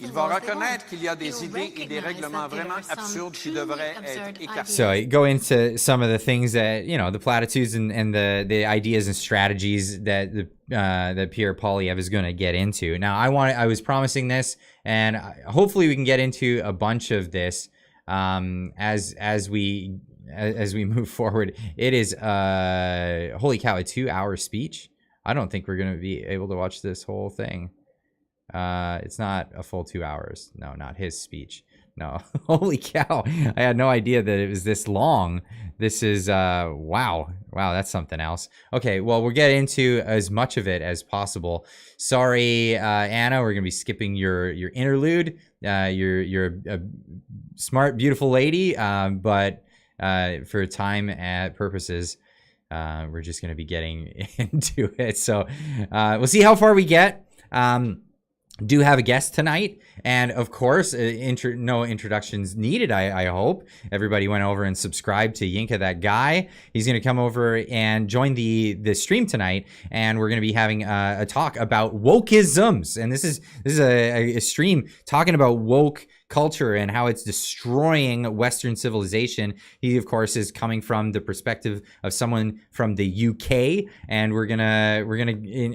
Il va reconnaître qu'il y a des idées et des règlements vraiment absurdes qui devraient être écartés. So I go into some of the things that, you know, the platitudes and the ideas and strategies that that Pierre Poilievre is going to get into. Now, I was promising this, and hopefully we can get into a bunch of this as we move forward. It is holy cow, a 2-hour speech. I don't think we're gonna be able to watch this whole thing. It's not a full 2 hours. No, not his speech. No. Holy cow, I had no idea that it was this long. This is wow, that's something else. Okay, well, we'll get into as much of it as possible. Sorry, Anna, we're gonna be skipping your interlude. You're a smart, beautiful lady, but for time purposes, we're just going to be getting into it. So we'll see how far we get. Do have a guest tonight, and of course, no introductions needed. I hope everybody went over and subscribed to Yinka, that guy. He's going to come over and join the stream tonight, and we're going to be having a talk about wokeisms. And this is a stream talking about woke culture and how it's destroying Western civilization. He, of course, is coming from the perspective of someone from the UK, and we're gonna,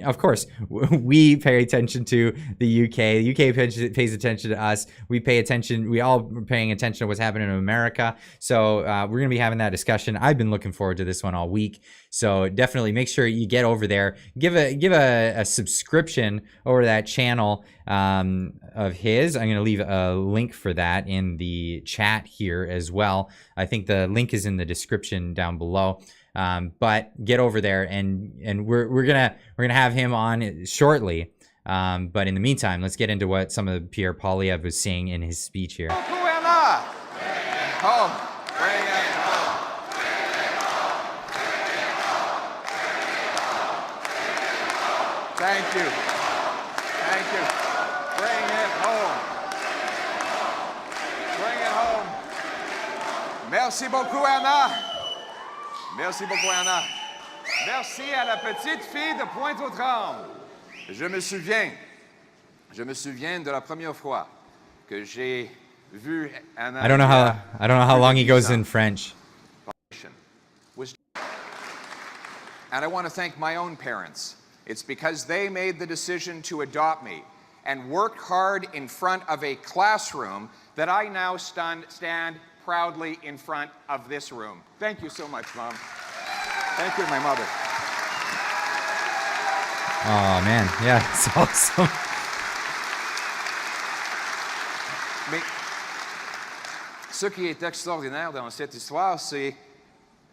of course, we pay attention to the UK. The UK pays attention to us. We pay attention. We all are paying attention to what's happening in America. So we're gonna be having that discussion. I've been looking forward to this one all week. So definitely make sure you get over there. Give a subscription over that channel of his. I'm gonna leave a link for that in the chat here as well. I think the link is in the description down below. But get over there, and we're gonna have him on shortly. But in the meantime, let's get into what some of Pierre Poilievre was saying in his speech here. Thank you. Thank you. Bring it home. Bring it home. Merci beaucoup, Anna. Merci beaucoup, Anna. Merci à la petite fille de Pointe-aux-Trembles. Je me souviens de la première fois que j'ai vu Anna. I don't know how long he goes in French. And I want to thank my own parents. It's because they made the decision to adopt me and worked hard in front of a classroom that I now stand proudly in front of this room. Thank you so much, Mom. Thank you, my mother. Oh man, yeah, it's awesome. Mais ce qui est extraordinaire dans cette histoire, c'est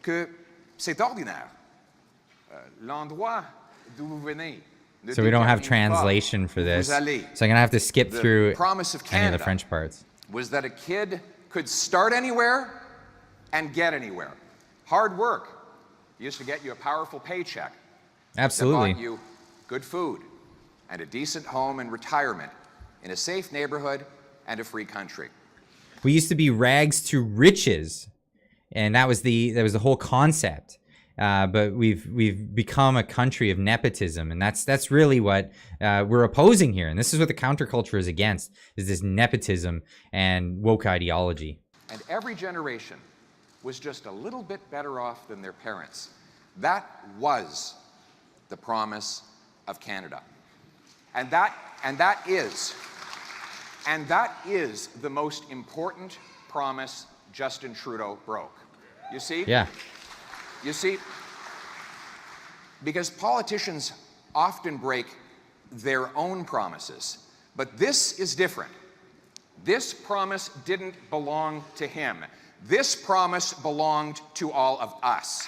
que c'est ordinaire. L'endroit d'où vous venez. So we don't have translation for this. So I'm gonna have to skip through any of the French parts. Was that a kid could start anywhere and get anywhere. Hard work used to get you a powerful paycheck. Absolutely. That bought you good food and a decent home and retirement in a safe neighborhood and a free country. We used to be rags to riches, and that was the whole concept. But we've become a country of nepotism, and that's really what we're opposing here. And this is what the counterculture is against: is this nepotism and woke ideology. And every generation was just a little bit better off than their parents. That was the promise of Canada. And that is the most important promise Justin Trudeau broke. You see? Yeah. You see, because politicians often break their own promises, but this is different. This promise didn't belong to him. This promise belonged to all of us.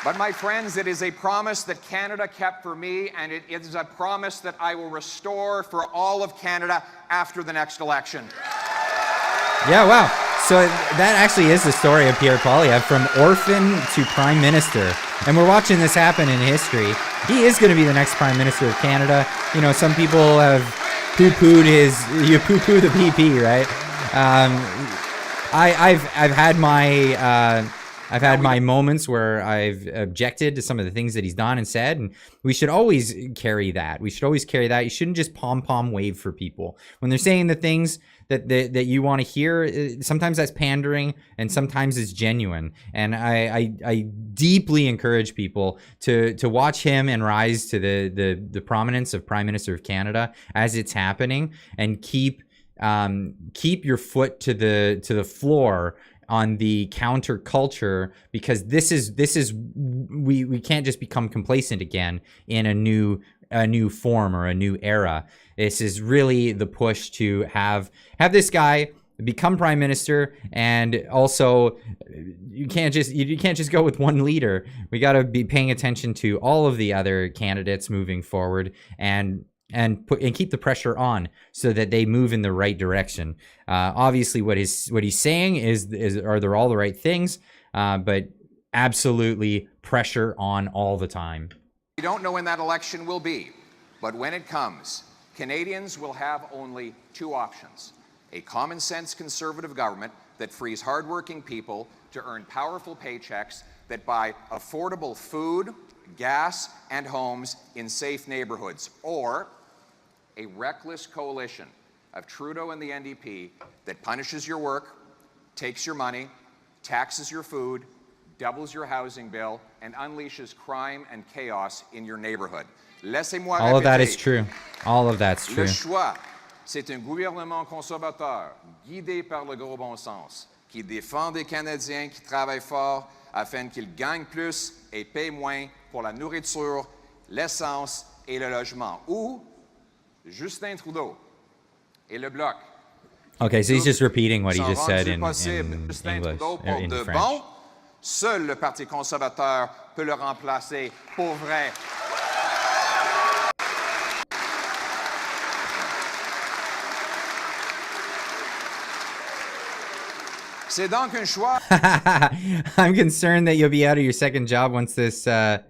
But my friends, it is a promise that Canada kept for me, and it is a promise that I will restore for all of Canada after the next election. Yeah, wow. So that actually is the story of Pierre Poilievre, from orphan to prime minister. And we're watching this happen in history. He is going to be the next prime minister of Canada. You know, some people have poo-pooed you poo-poo the PP, right? I've had my moments where I've objected to some of the things that he's done and said, and we should always carry that. You shouldn't just pom-pom wave for people when they're saying the things that you want to hear. Sometimes that's pandering, and sometimes it's genuine. And I deeply encourage people to watch him and rise to the prominence of Prime Minister of Canada as it's happening, and keep your foot to the floor on the counterculture, because this is we can't just become complacent again in a new form or a new era. This is really the push to have this guy become prime minister, and also you can't just go with one leader. We got to be paying attention to all of the other candidates moving forward, and keep the pressure on so that they move in the right direction. Obviously, what he's saying is they're all the right things, but absolutely pressure on all the time. We don't know when that election will be, but when it comes, Canadians will have only two options: a common sense conservative government that frees hardworking people to earn powerful paychecks that buy affordable food, gas, and homes in safe neighborhoods, or a reckless coalition of Trudeau and the NDP that punishes your work, takes your money, taxes your food, doubles your housing bill, and unleashes crime and chaos in your neighborhood. Laissez-moi All of that is répéter. true. All of that's true. Le choix, c'est un gouvernement conservateur, guidé par le gros bon sens, qui défend des Canadiens qui travaillent fort afin qu'ils gagnent plus et paient moins pour la nourriture, l'essence et le logement. Ou Justin Trudeau et le Bloc. Okay, so he's just repeating what he just said in Justin English, Trudeau or pour in de French. bon, seul le Parti conservateur peut le remplacer pour vrai. C'est donc un choix. I'm concerned that you'll be out of your second job once the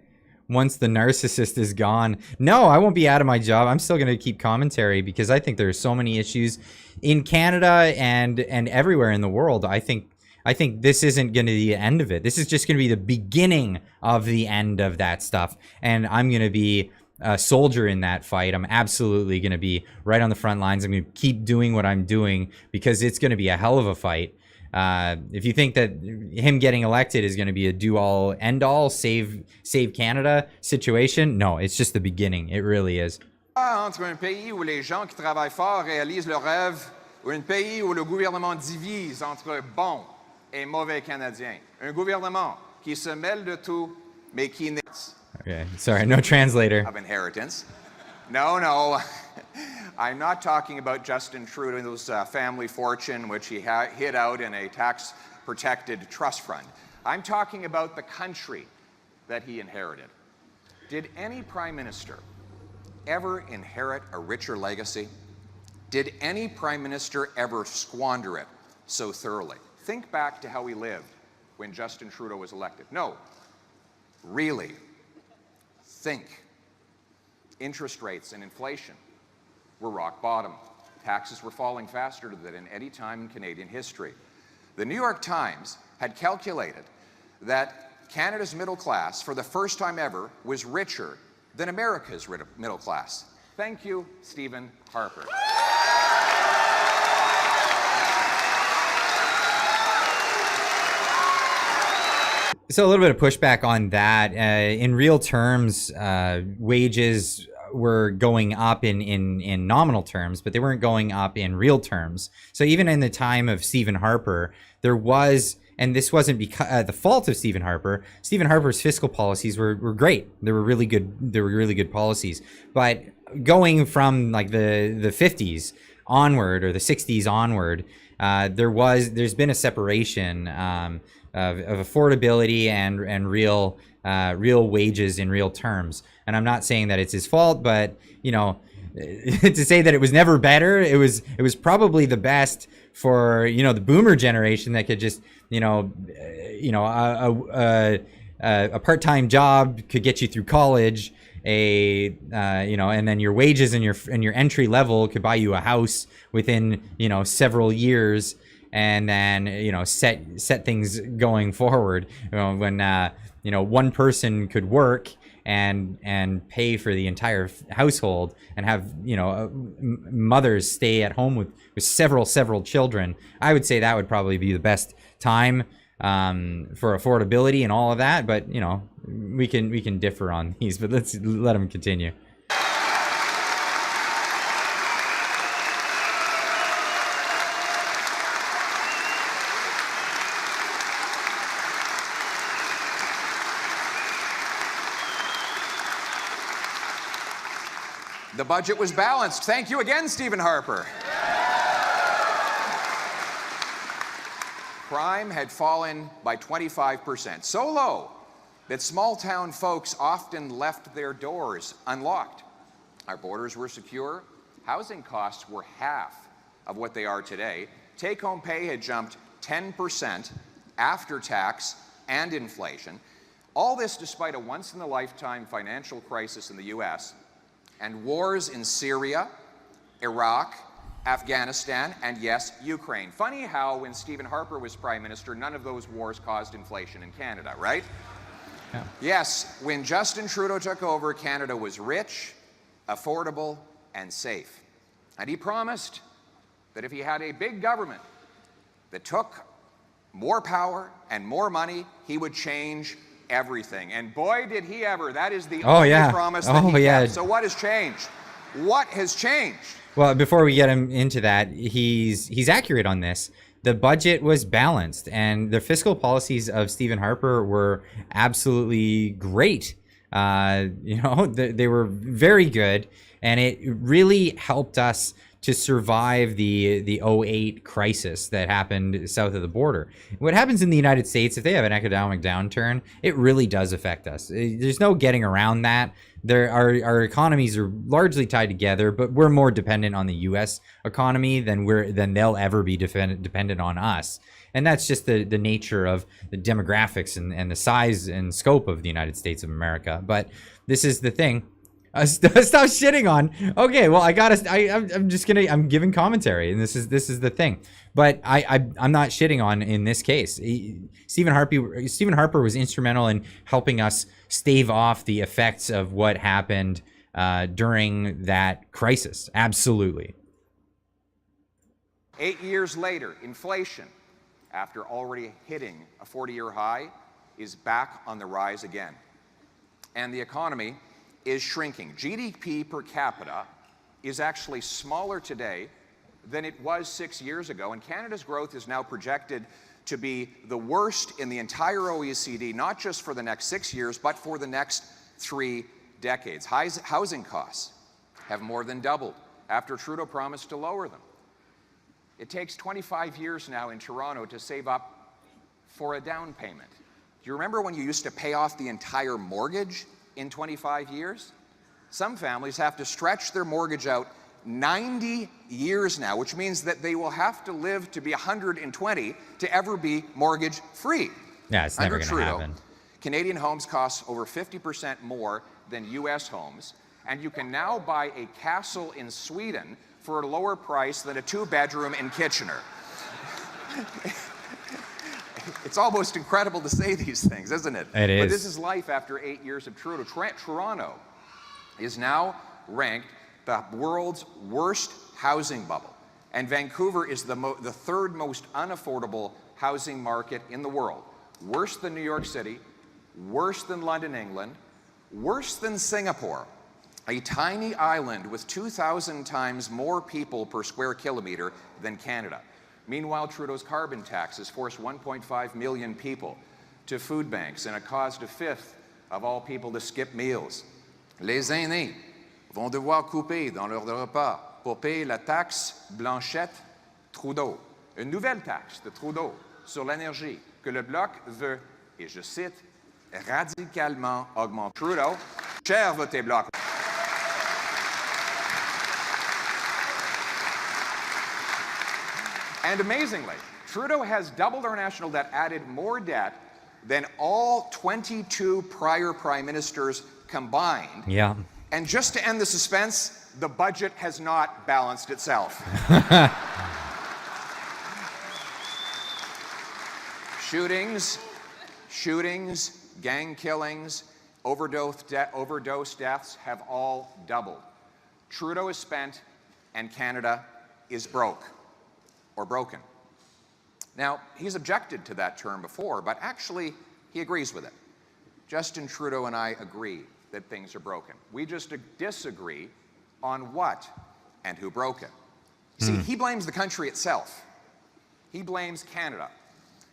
narcissist is gone. No, I won't be out of my job. I'm still going to keep commentary, because I think there are so many issues in Canada and everywhere in the world. I think this isn't going to be the end of it. This is just going to be the beginning of the end of that stuff. And I'm going to be a soldier in that fight. I'm absolutely going to be right on the front lines. I'm going to keep doing what I'm doing, because it's going to be a hell of a fight. If you think that him getting elected is going to be a do-all, end-all, save Canada situation, no, it's just the beginning. It really is. Entre un pays où les gens qui travaillent fort réalisent leurs rêves, ou un pays où le gouvernement divise entre bons et mauvais Canadiens. Un gouvernement qui se mêle de tout, mais qui n'est Okay, sorry, no translator. of inheritance. No. I'm not talking about Justin Trudeau's family fortune, which he hid out in a tax-protected trust fund. I'm talking about the country that he inherited. Did any prime minister ever inherit a richer legacy? Did any prime minister ever squander it so thoroughly? Think back to how we lived when Justin Trudeau was elected. No. really think interest rates and inflation were rock bottom. Taxes were falling faster than at any time in Canadian history. The New York Times had calculated that Canada's middle class, for the first time ever, was richer than America's middle class. Thank you, Stephen Harper. So a little bit of pushback on that. In real terms, wages were going up in nominal terms, but they weren't going up in real terms. So even in the time of Stephen Harper, there was, and this wasn't because the fault of Stephen Harper. Stephen Harper's fiscal policies were great. They were really good. They were really good policies. But going from like the 50s onward or the 60s onward, there's been a separation of affordability and real wages in real terms. And I'm not saying that it's his fault, but you know, to say that it was never better, it was probably the best for, you know, the boomer generation that could just, a part-time job could get you through college, and then your wages and your entry level could buy you a house within, several years, and then, set things going forward. When one person could work and pay for the entire household and have, mothers stay at home with several children. I would say that would probably be the best time for affordability and all of that. But, we can differ on these, but let's let them continue. The budget was balanced. Thank you again, Stephen Harper. Crime had fallen by 25%, so low that small-town folks often left their doors unlocked. Our borders were secure. Housing costs were half of what they are today. Take-home pay had jumped 10% after tax and inflation. All this despite a once-in-a-lifetime financial crisis in the U.S., and wars in Syria, Iraq, Afghanistan, and yes, Ukraine. Funny how when Stephen Harper was Prime Minister, none of those wars caused inflation in Canada, right? Yeah. Yes, when Justin Trudeau took over, Canada was rich, affordable, and safe. And he promised that if he had a big government that took more power and more money, he would change everything. And boy, did he ever. That is the only promise that he kept. So what has changed? What has changed? Well, before we get him into that, he's accurate on this. The budget was balanced, and the fiscal policies of Stephen Harper were absolutely great. They were very good, and it really helped us to survive the 08 crisis that happened south of the border. What happens in the United States, if they have an economic downturn, it really does affect us. There's no getting around that. Our economies are largely tied together, but we're more dependent on the U.S. economy than they'll ever be dependent on us. And that's just the nature of the demographics and the size and scope of the United States of America. But this is the thing. Stop shitting on. Okay, well, I'm giving commentary, and this is the thing. But I'm not shitting on in this case. Stephen Harper was instrumental in helping us stave off the effects of what happened during that crisis. Absolutely. 8 years later, inflation, after already hitting a 40-year high, is back on the rise again. And the economy is shrinking. GDP per capita is actually smaller today than it was 6 years ago, and Canada's growth is now projected to be the worst in the entire OECD, not just for the next 6 years, but for the next 3 decades. Housing costs have more than doubled after Trudeau promised to lower them. It takes 25 years now in Toronto to save up for a down payment. Do you remember when you used to pay off the entire mortgage in 25 years? Some families have to stretch their mortgage out 90 years now, which means that they will have to live to be 120 to ever be mortgage free. Yeah, it's never going to happen. Canadian homes cost over 50% more than US homes, and you can now buy a castle in Sweden for a lower price than a 2-bedroom in Kitchener. It's almost incredible to say these things, isn't it? It is. But this is life after 8 years of Trudeau. Toronto is now ranked the world's worst housing bubble, and Vancouver is the third most unaffordable housing market in the world. Worse than New York City, worse than London, England, worse than Singapore, a tiny island with 2,000 times more people per square kilometer than Canada. Meanwhile, Trudeau's carbon taxes forced 1.5 million people to food banks, and it caused a fifth of all people to skip meals. Les aînés vont devoir couper dans leur repas pour payer la taxe Blanchette Trudeau, une nouvelle taxe de Trudeau sur l'énergie que le Bloc veut, et je cite, radicalement augmenter. Trudeau, cher voter Bloc. And amazingly, Trudeau has doubled our national debt, added more debt than all 22 prior prime ministers combined. Yeah. And just to end the suspense, the budget has not balanced itself. Shootings, gang killings, overdose deaths have all doubled. Trudeau is spent and Canada is broke. Or broken. Now, he's objected to that term before, but actually, he agrees with it. Justin Trudeau and I agree that things are broken. We just disagree on what and who broke it. See, he blames the country itself. He blames Canada.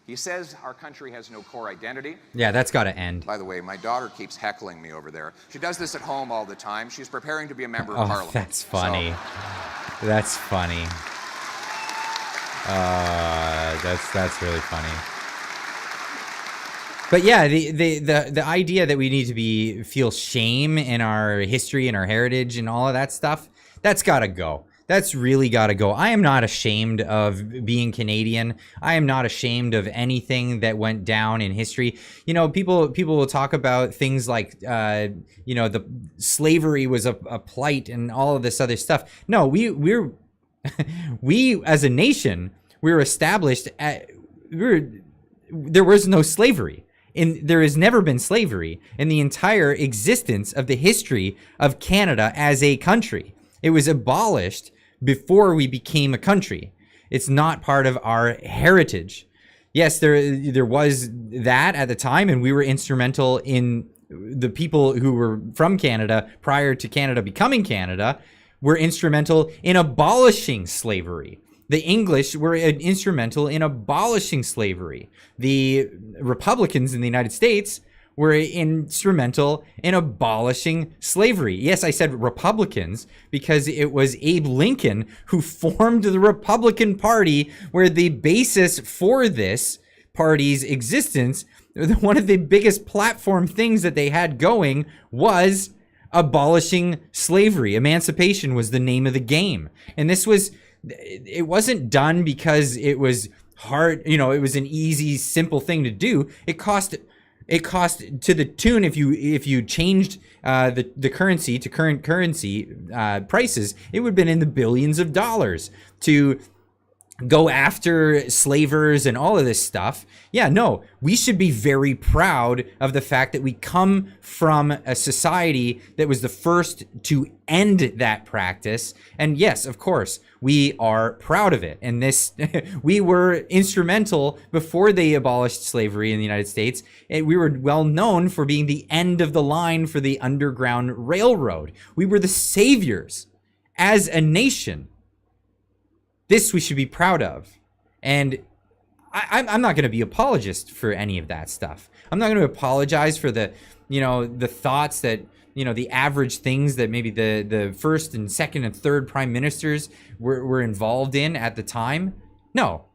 He says our country has no core identity. Yeah, that's got to end. By the way, my daughter keeps heckling me over there. She does this at home all the time. She's preparing to be a member of Parliament. That's funny. That's funny. That's really funny. But yeah, the idea that we need to feel shame in our history and our heritage and all of that stuff, that's gotta go. That's really gotta go. I am not ashamed of being Canadian. I am not ashamed of anything that went down in history. You know, people will talk about things like, you know, the slavery was a plight and all of this other stuff. No, we're we as a nation, we were established there was no slavery. There has never been slavery in the entire existence of the history of Canada as a country. It was abolished before we became a country. It's not part of our heritage. Yes, there was that at the time, and we were instrumental in the people who were from Canada prior to Canada becoming Canada were instrumental in abolishing slavery. The English were instrumental in abolishing slavery. The Republicans in the United States were instrumental in abolishing slavery. Yes, I said Republicans because it was Abe Lincoln who formed the Republican Party, where the basis for this party's existence, one of the biggest platform things that they had going was abolishing slavery. Emancipation was the name of the game. And it wasn't done because it was hard, you know, it was an easy, simple thing to do. It cost to the tune, if you changed the currency to current currency prices, it would have been in the billions of dollars to go after slavers and all of this stuff. Yeah, no, we should be very proud of the fact that we come from a society that was the first to end that practice. And yes, of course, we are proud of it. And this, we were instrumental before they abolished slavery in the United States. And we were well known for being the end of the line for the Underground Railroad. We were the saviors as a nation. This we should be proud of. And I'm not going to be apologist for any of that stuff. I'm not going to apologize for the thoughts that, the average things that maybe the first and second and third prime ministers were involved in at the time. No,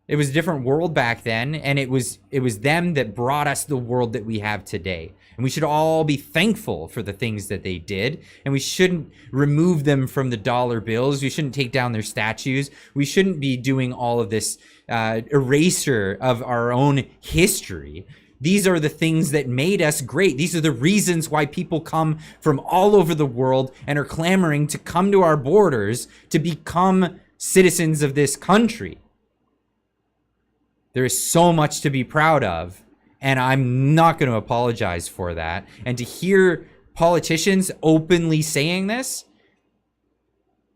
it was a different world back then. And it was them that brought us the world that we have today. And we should all be thankful for the things that they did. And we shouldn't remove them from the dollar bills. We shouldn't take down their statues. We shouldn't be doing all of this erasure of our own history These are the things that made us great. These are the reasons why people come from all over the world and are clamoring to come to our borders to become citizens of this country. There is so much to be proud of, and I'm not going to apologize for that. And to hear politicians openly saying this,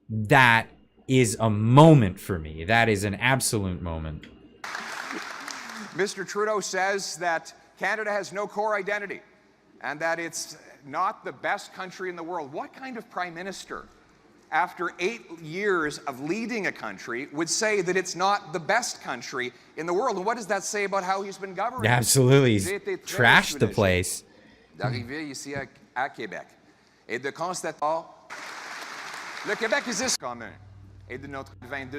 that is a moment for me. That is an absolute moment. Mr. Trudeau says that Canada has no core identity and that it's not the best country in the world. What kind of prime minister, after 8 years of leading a country, would say that it's not the best country in the world? And what does that say about how he's been governing? Absolutely. He's trashed the place. D'arriver ici à Québec et de constater le Québec existe commun.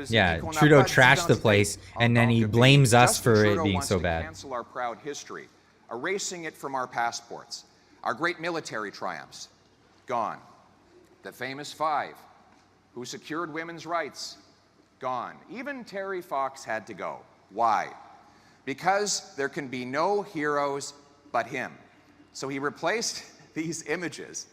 Yeah, Trudeau trashed the place, and then he blames us for it being so bad. Cancel our proud history, erasing it from our passports. Our great military triumphs, gone. The famous five, who secured women's rights, gone. Even Terry Fox had to go. Why? Because there can be no heroes but him. So he replaced these images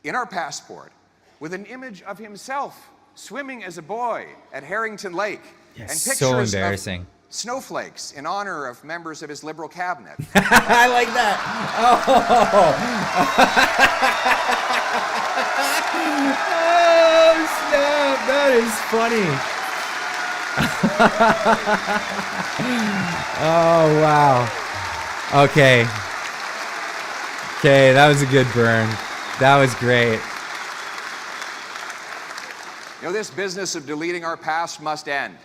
in our passport with an image of himself swimming as a boy at Harrington Lake, yes, and pictures so embarrassing. Of snowflakes in honor of members of his Liberal cabinet. I like that. Oh. Oh, snap. That is funny. Oh, wow. Okay. Okay, that was a good burn. That was great. You know, this business of deleting our past must end.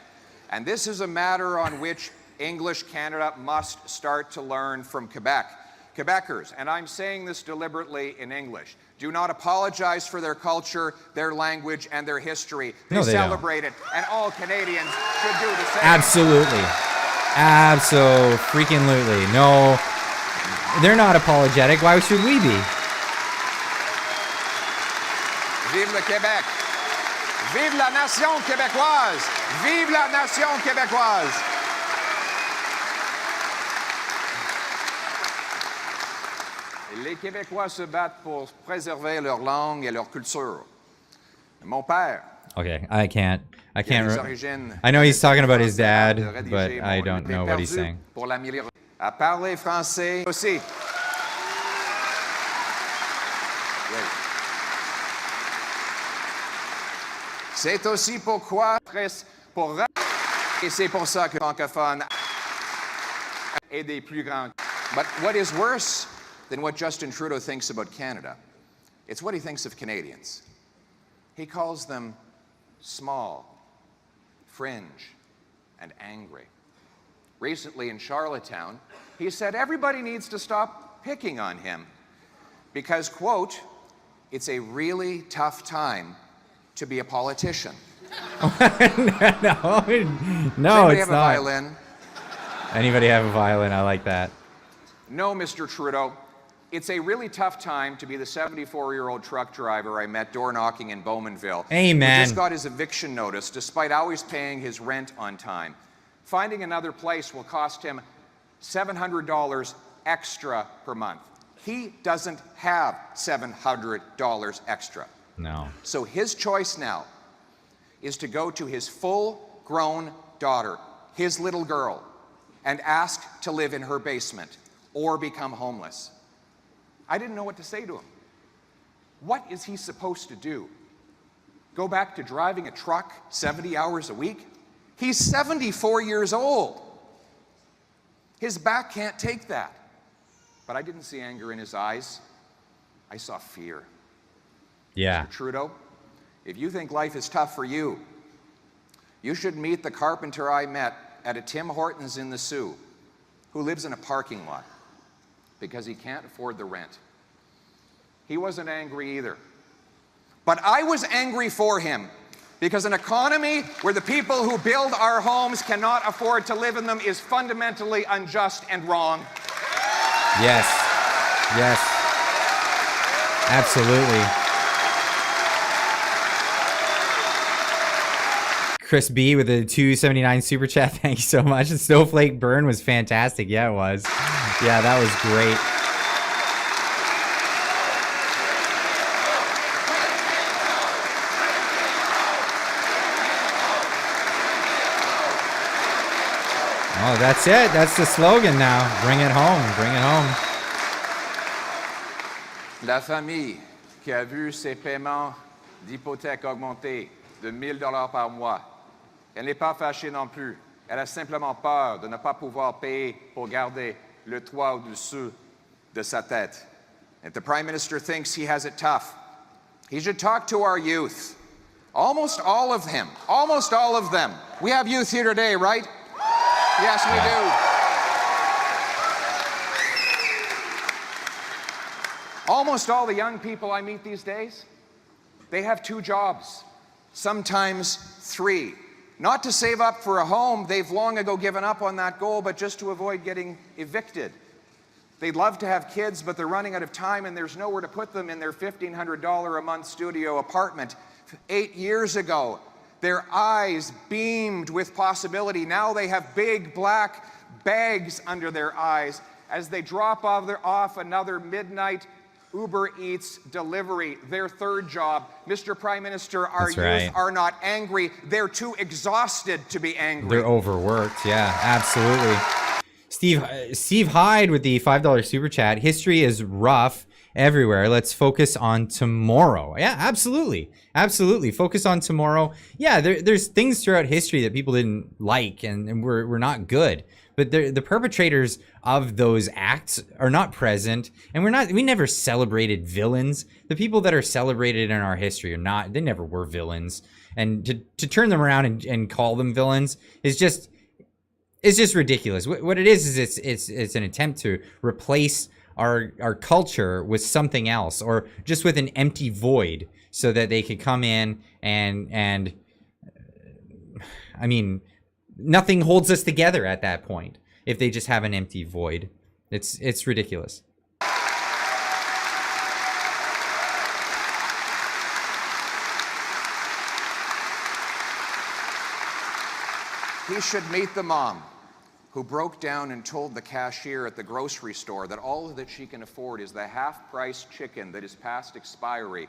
And this is a matter on which English Canada must start to learn from Quebec. Quebecers, and I'm saying this deliberately in English, do not apologize for their culture, their language, and their history. They celebrate it, and all Canadians should do the same. Absolutely. Abso-freaking-lutely. No, they're not apologetic. Why should we be? Vive le Québec! Vive la nation québécoise! Vive la nation québécoise! Les Québécois se battent pour préserver leur langue et leur culture. Mon père. Okay, I can't. I know he's talking about his dad, but I don't know what he's saying. À parler français aussi. C'est aussi pourquoi, et c'est pour ça que francophone est des plus grands. But what is worse than what Justin Trudeau thinks about Canada? It's what he thinks of Canadians. He calls them small, fringe, and angry. Recently in Charlottetown, he said everybody needs to stop picking on him because, quote, it's a really tough time to be a politician. No, Anybody it's have a not. violin? Anybody have a violin? I like that. No, Mr. Trudeau. It's a really tough time to be the 74-year-old truck driver I met door knocking in Bowmanville. Amen. Who just got his eviction notice despite always paying his rent on time. Finding another place will cost him $700 extra per month. He doesn't have $700 extra. No. So his choice now is to go to his full-grown daughter, his little girl, and ask to live in her basement or become homeless. I didn't know what to say to him. What is he supposed to do? Go back to driving a truck 70 hours a week? He's 74 years old. His back can't take that. But I didn't see anger in his eyes. I saw fear. Yeah. Mr. Trudeau, if you think life is tough for you, you should meet the carpenter I met at a Tim Hortons in the Sioux, who lives in a parking lot because he can't afford the rent. He wasn't angry either. But I was angry for him because an economy where the people who build our homes cannot afford to live in them is fundamentally unjust and wrong. Yes. Yes. Absolutely. Chris B with a $2.79 super chat. Thank you so much. The snowflake burn was fantastic. Yeah, it was. Yeah, that was great. Oh, that's it. That's the slogan now. Bring it home. Bring it home. La famille qui a vu ses paiements d'hypothèque augmenter de 1 000 $ par mois, elle n'est pas fâchée non plus. Elle a simplement peur de ne pas pouvoir payer pour garder le toit au-dessus de sa tête. If the Prime Minister thinks he has it tough, he should talk to our youth. Almost all of them. Almost all of them. We have youth here today, right? Yes, we do. Almost all the young people I meet these days, they have 2 jobs, sometimes 3. Not to save up for a home, they've long ago given up on that goal, but just to avoid getting evicted. They'd love to have kids, but they're running out of time and there's nowhere to put them in their $1,500 a month studio apartment. 8 years ago, their eyes beamed with possibility. Now they have big black bags under their eyes as they drop off another midnight Uber Eats delivery, their 3rd job. Mr. Prime Minister, our youth are not angry. They're too exhausted to be angry. They're overworked. Yeah, absolutely. Steve Hyde with the $5 super chat. History is rough everywhere. Let's focus on tomorrow. Yeah, absolutely. Absolutely. Focus on tomorrow. Yeah, there's things throughout history that people didn't like and were not good. But the perpetrators of those acts are not present, and we never celebrated villains. The people that are celebrated in our history they never were villains. And to turn them around and call them villains is just ridiculous. What it is it's an attempt to replace our culture with something else, or just with an empty void, so that they could come in and I mean, nothing holds us together at that point if they just have an empty void. It's ridiculous. He should meet the mom who broke down and told the cashier at the grocery store that all that she can afford is the half-price chicken that is past expiry,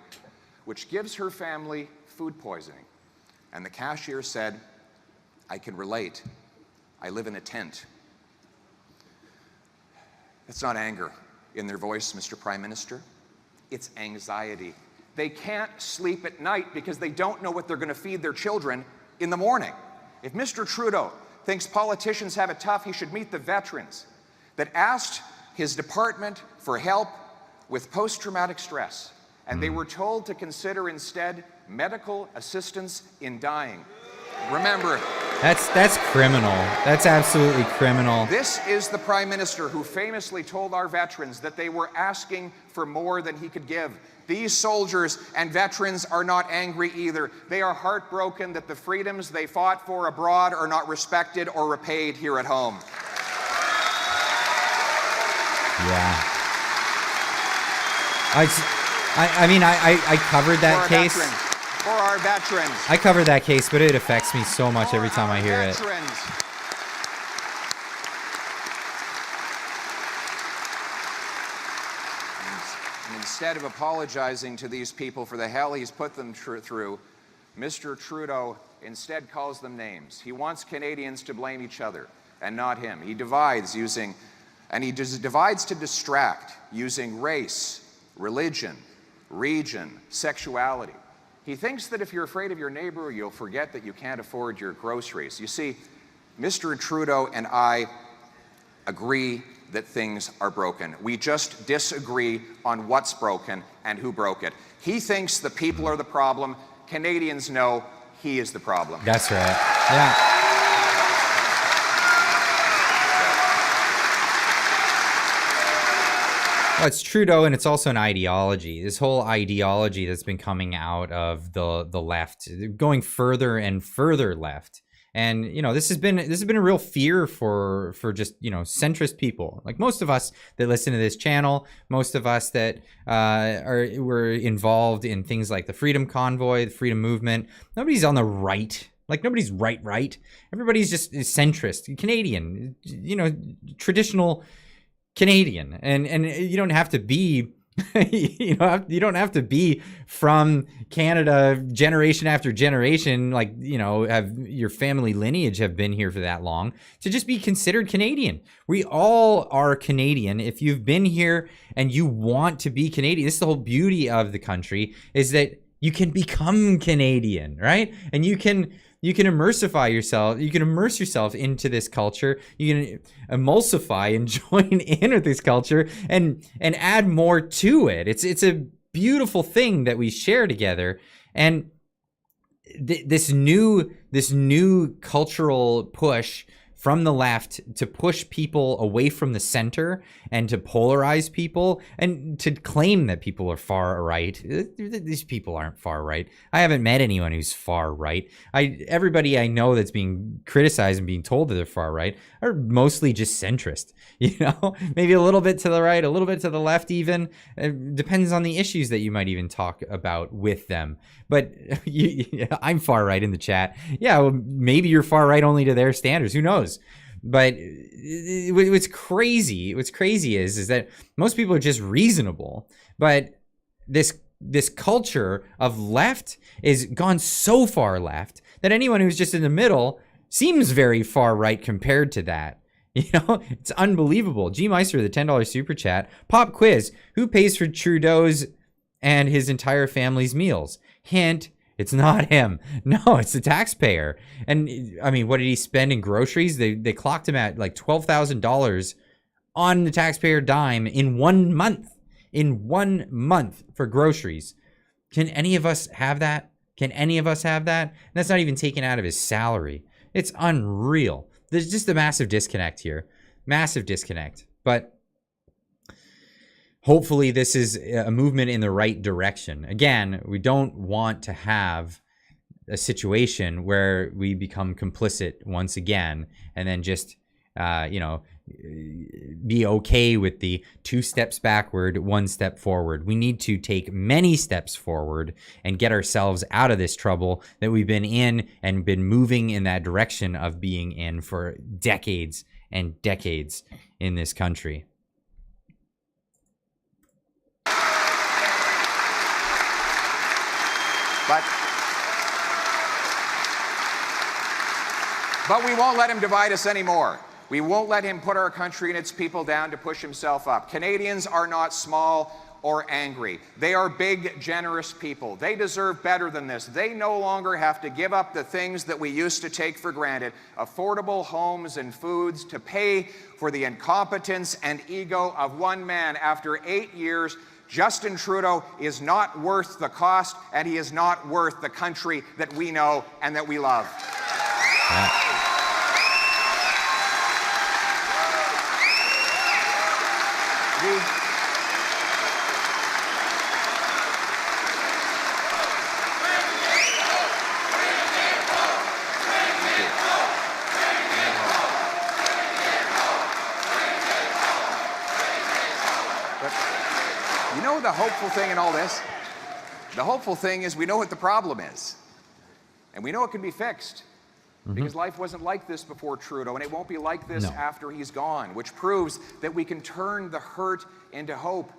which gives her family food poisoning. And the cashier said, "I can relate. I live in a tent." It's not anger in their voice, Mr. Prime Minister. It's anxiety. They can't sleep at night because they don't know what they're going to feed their children in the morning. If Mr. Trudeau thinks politicians have it tough, he should meet the veterans that asked his department for help with post-traumatic stress, and they were told to consider instead medical assistance in dying. Remember, that's criminal. That's absolutely criminal. This is the Prime Minister who famously told our veterans that they were asking for more than he could give. These soldiers and veterans are not angry either. They are heartbroken that the freedoms they fought for abroad are not respected or repaid here at home. Yeah. I mean, I covered that case. For our veterans. I covered that case, but it affects me so much every time I hear it. And instead of apologizing to these people for the hell he's put them through, Mr. Trudeau instead calls them names. He wants Canadians to blame each other and not him. He divides divides to distract using race, religion, region, sexuality. He thinks that if you're afraid of your neighbor, you'll forget that you can't afford your groceries. You see, Mr. Trudeau and I agree that things are broken. We just disagree on what's broken and who broke it. He thinks the people are the problem. Canadians know he is the problem. That's right. Yeah. Well, it's Trudeau, and it's also an ideology. This whole ideology that's been coming out of the left, going further and further left. And this has been a real fear for just centrist people, like most of us that listen to this channel, most of us that were involved in things like the Freedom Convoy, the Freedom Movement. Nobody's on the right. Like, nobody's right. Everybody's just centrist, Canadian, traditional Canadian, and you don't have to be you don't have to be from Canada generation after generation, like, have your family lineage have been here for that long to just be considered Canadian. We all are Canadian. If you've been here and you want to be Canadian, this is the whole beauty of the country, is that you can become Canadian, right? And you can immerse yourself into this culture. You can emulsify and join in with this culture and add more to it. It's a beautiful thing that we share together. And this new cultural push from the left to push people away from the center and to polarize people and to claim that people are far right. These people aren't far right. I haven't met anyone who's far right. Everybody I know that's being criticized and being told that they're far right are mostly just centrist. Maybe a little bit to the right, a little bit to the left even. It depends on the issues that you might even talk about with them. But I'm far right in the chat. Yeah, well, maybe you're far right only to their standards. Who knows? But what's crazy is that most people are just reasonable. But this culture of left is gone so far left that anyone who's just in the middle seems very far right compared to that. It's unbelievable. G Meister, the $10 super chat. Pop quiz: who pays for Trudeau's and his entire family's meals? Hint: it's not him. No, it's the taxpayer. And I mean, what did he spend in groceries? They clocked him at like $12,000 on the taxpayer dime in 1 month. In 1 month for groceries. Can any of us have that? And that's not even taken out of his salary. It's unreal. There's just a massive disconnect here. Massive disconnect. But hopefully this is a movement in the right direction. Again, we don't want to have a situation where we become complicit once again and then just, be okay with the 2 steps backward, 1 step forward. We need to take many steps forward and get ourselves out of this trouble that we've been in and been moving in that direction of being in for decades and decades in this country. But we won't let him divide us anymore. We won't let him put our country and its people down to push himself up. Canadians are not small or angry. They are big, generous people. They deserve better than this. They no longer have to give up the things that we used to take for granted, affordable homes and foods, to pay for the incompetence and ego of one man. After 8 years, Justin Trudeau is not worth the cost, and he is not worth the country that we know and that we love. Yeah. You know the hopeful thing in all this? The hopeful thing is we know what the problem is. And we know it can be fixed. Because life wasn't like this before Trudeau, and it won't be like this after he's gone, which proves that we can turn the hurt into hope.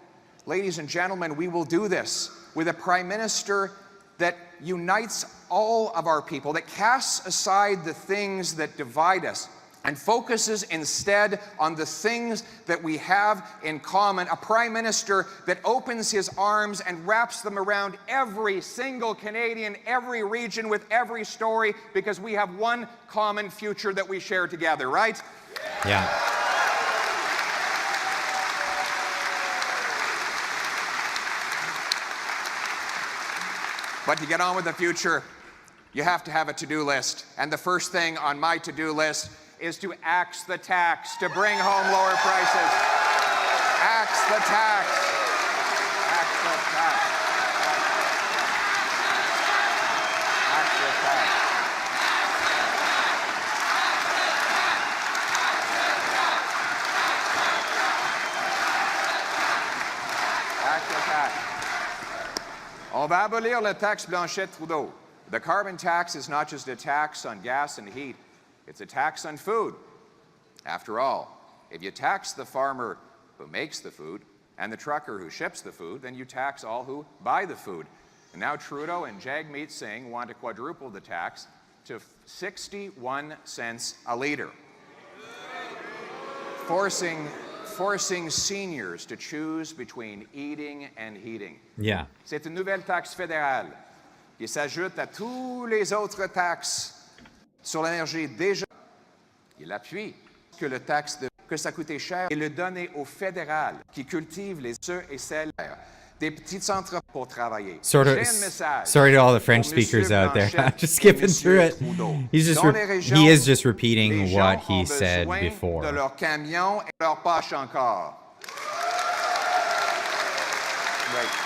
Ladies and gentlemen, we will do this with a Prime Minister that unites all of our people, that casts aside the things that divide us and focuses instead on the things that we have in common. A Prime Minister that opens his arms and wraps them around every single Canadian, every region, with every story, because we have one common future that we share together, right? Yeah. But to get on with the future, you have to have a to-do list. And the first thing on my to-do list is to axe the tax, to bring home lower prices. Axe the tax. Axe the tax. Axe the tax. Axe the tax. On va abolir la taxe Blanchet-Trudeau. The carbon tax is not just a tax on gas and heat. It's a tax on food. After all, if you tax the farmer who makes the food and the trucker who ships the food, then you tax all who buy the food. And now Trudeau and Jagmeet Singh want to quadruple the tax to 61 cents a litre, forcing seniors to choose between eating and heating. Yeah. C'est une nouvelle taxe fédérale qui s'ajoute à tous les autres taxes sur l'énergie déjà. Il appuie que ça coûtait cher et le donner au fédéral qui cultive ceux et celles des petites entreprises pour travailler. Sorry to all the French speakers out there. I'm just skipping through it. He is just repeating what he said before. De leurs camions et leurs poches encore. Right.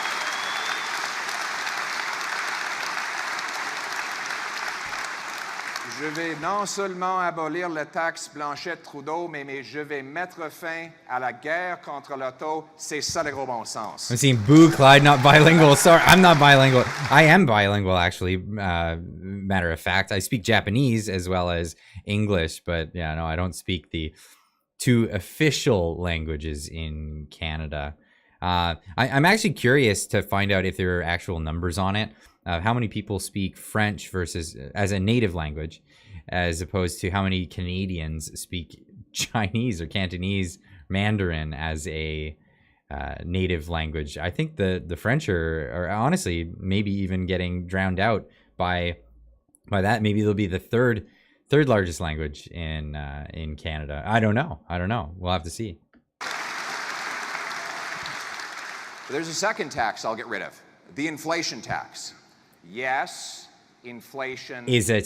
Je vais non seulement abolir la taxe Blanchette-Trudeau, mais je vais mettre fin à la guerre contre l'auto. C'est ça le gros bon sens. I'm seeing boo, Clyde, not bilingual. Sorry, I'm not bilingual. I am bilingual, actually. Matter of fact, I speak Japanese as well as English, but yeah, no, I don't speak the two official languages in Canada. I'm actually curious to find out if there are actual numbers on it. How many people speak French versus as a native language, as opposed to how many Canadians speak Chinese or Cantonese Mandarin as a native language. I think the French are honestly maybe even getting drowned out by that. Maybe they'll be the third largest language in Canada. I don't know. We'll have to see. There's a second tax I'll get rid of, the inflation tax. Yes, inflation is a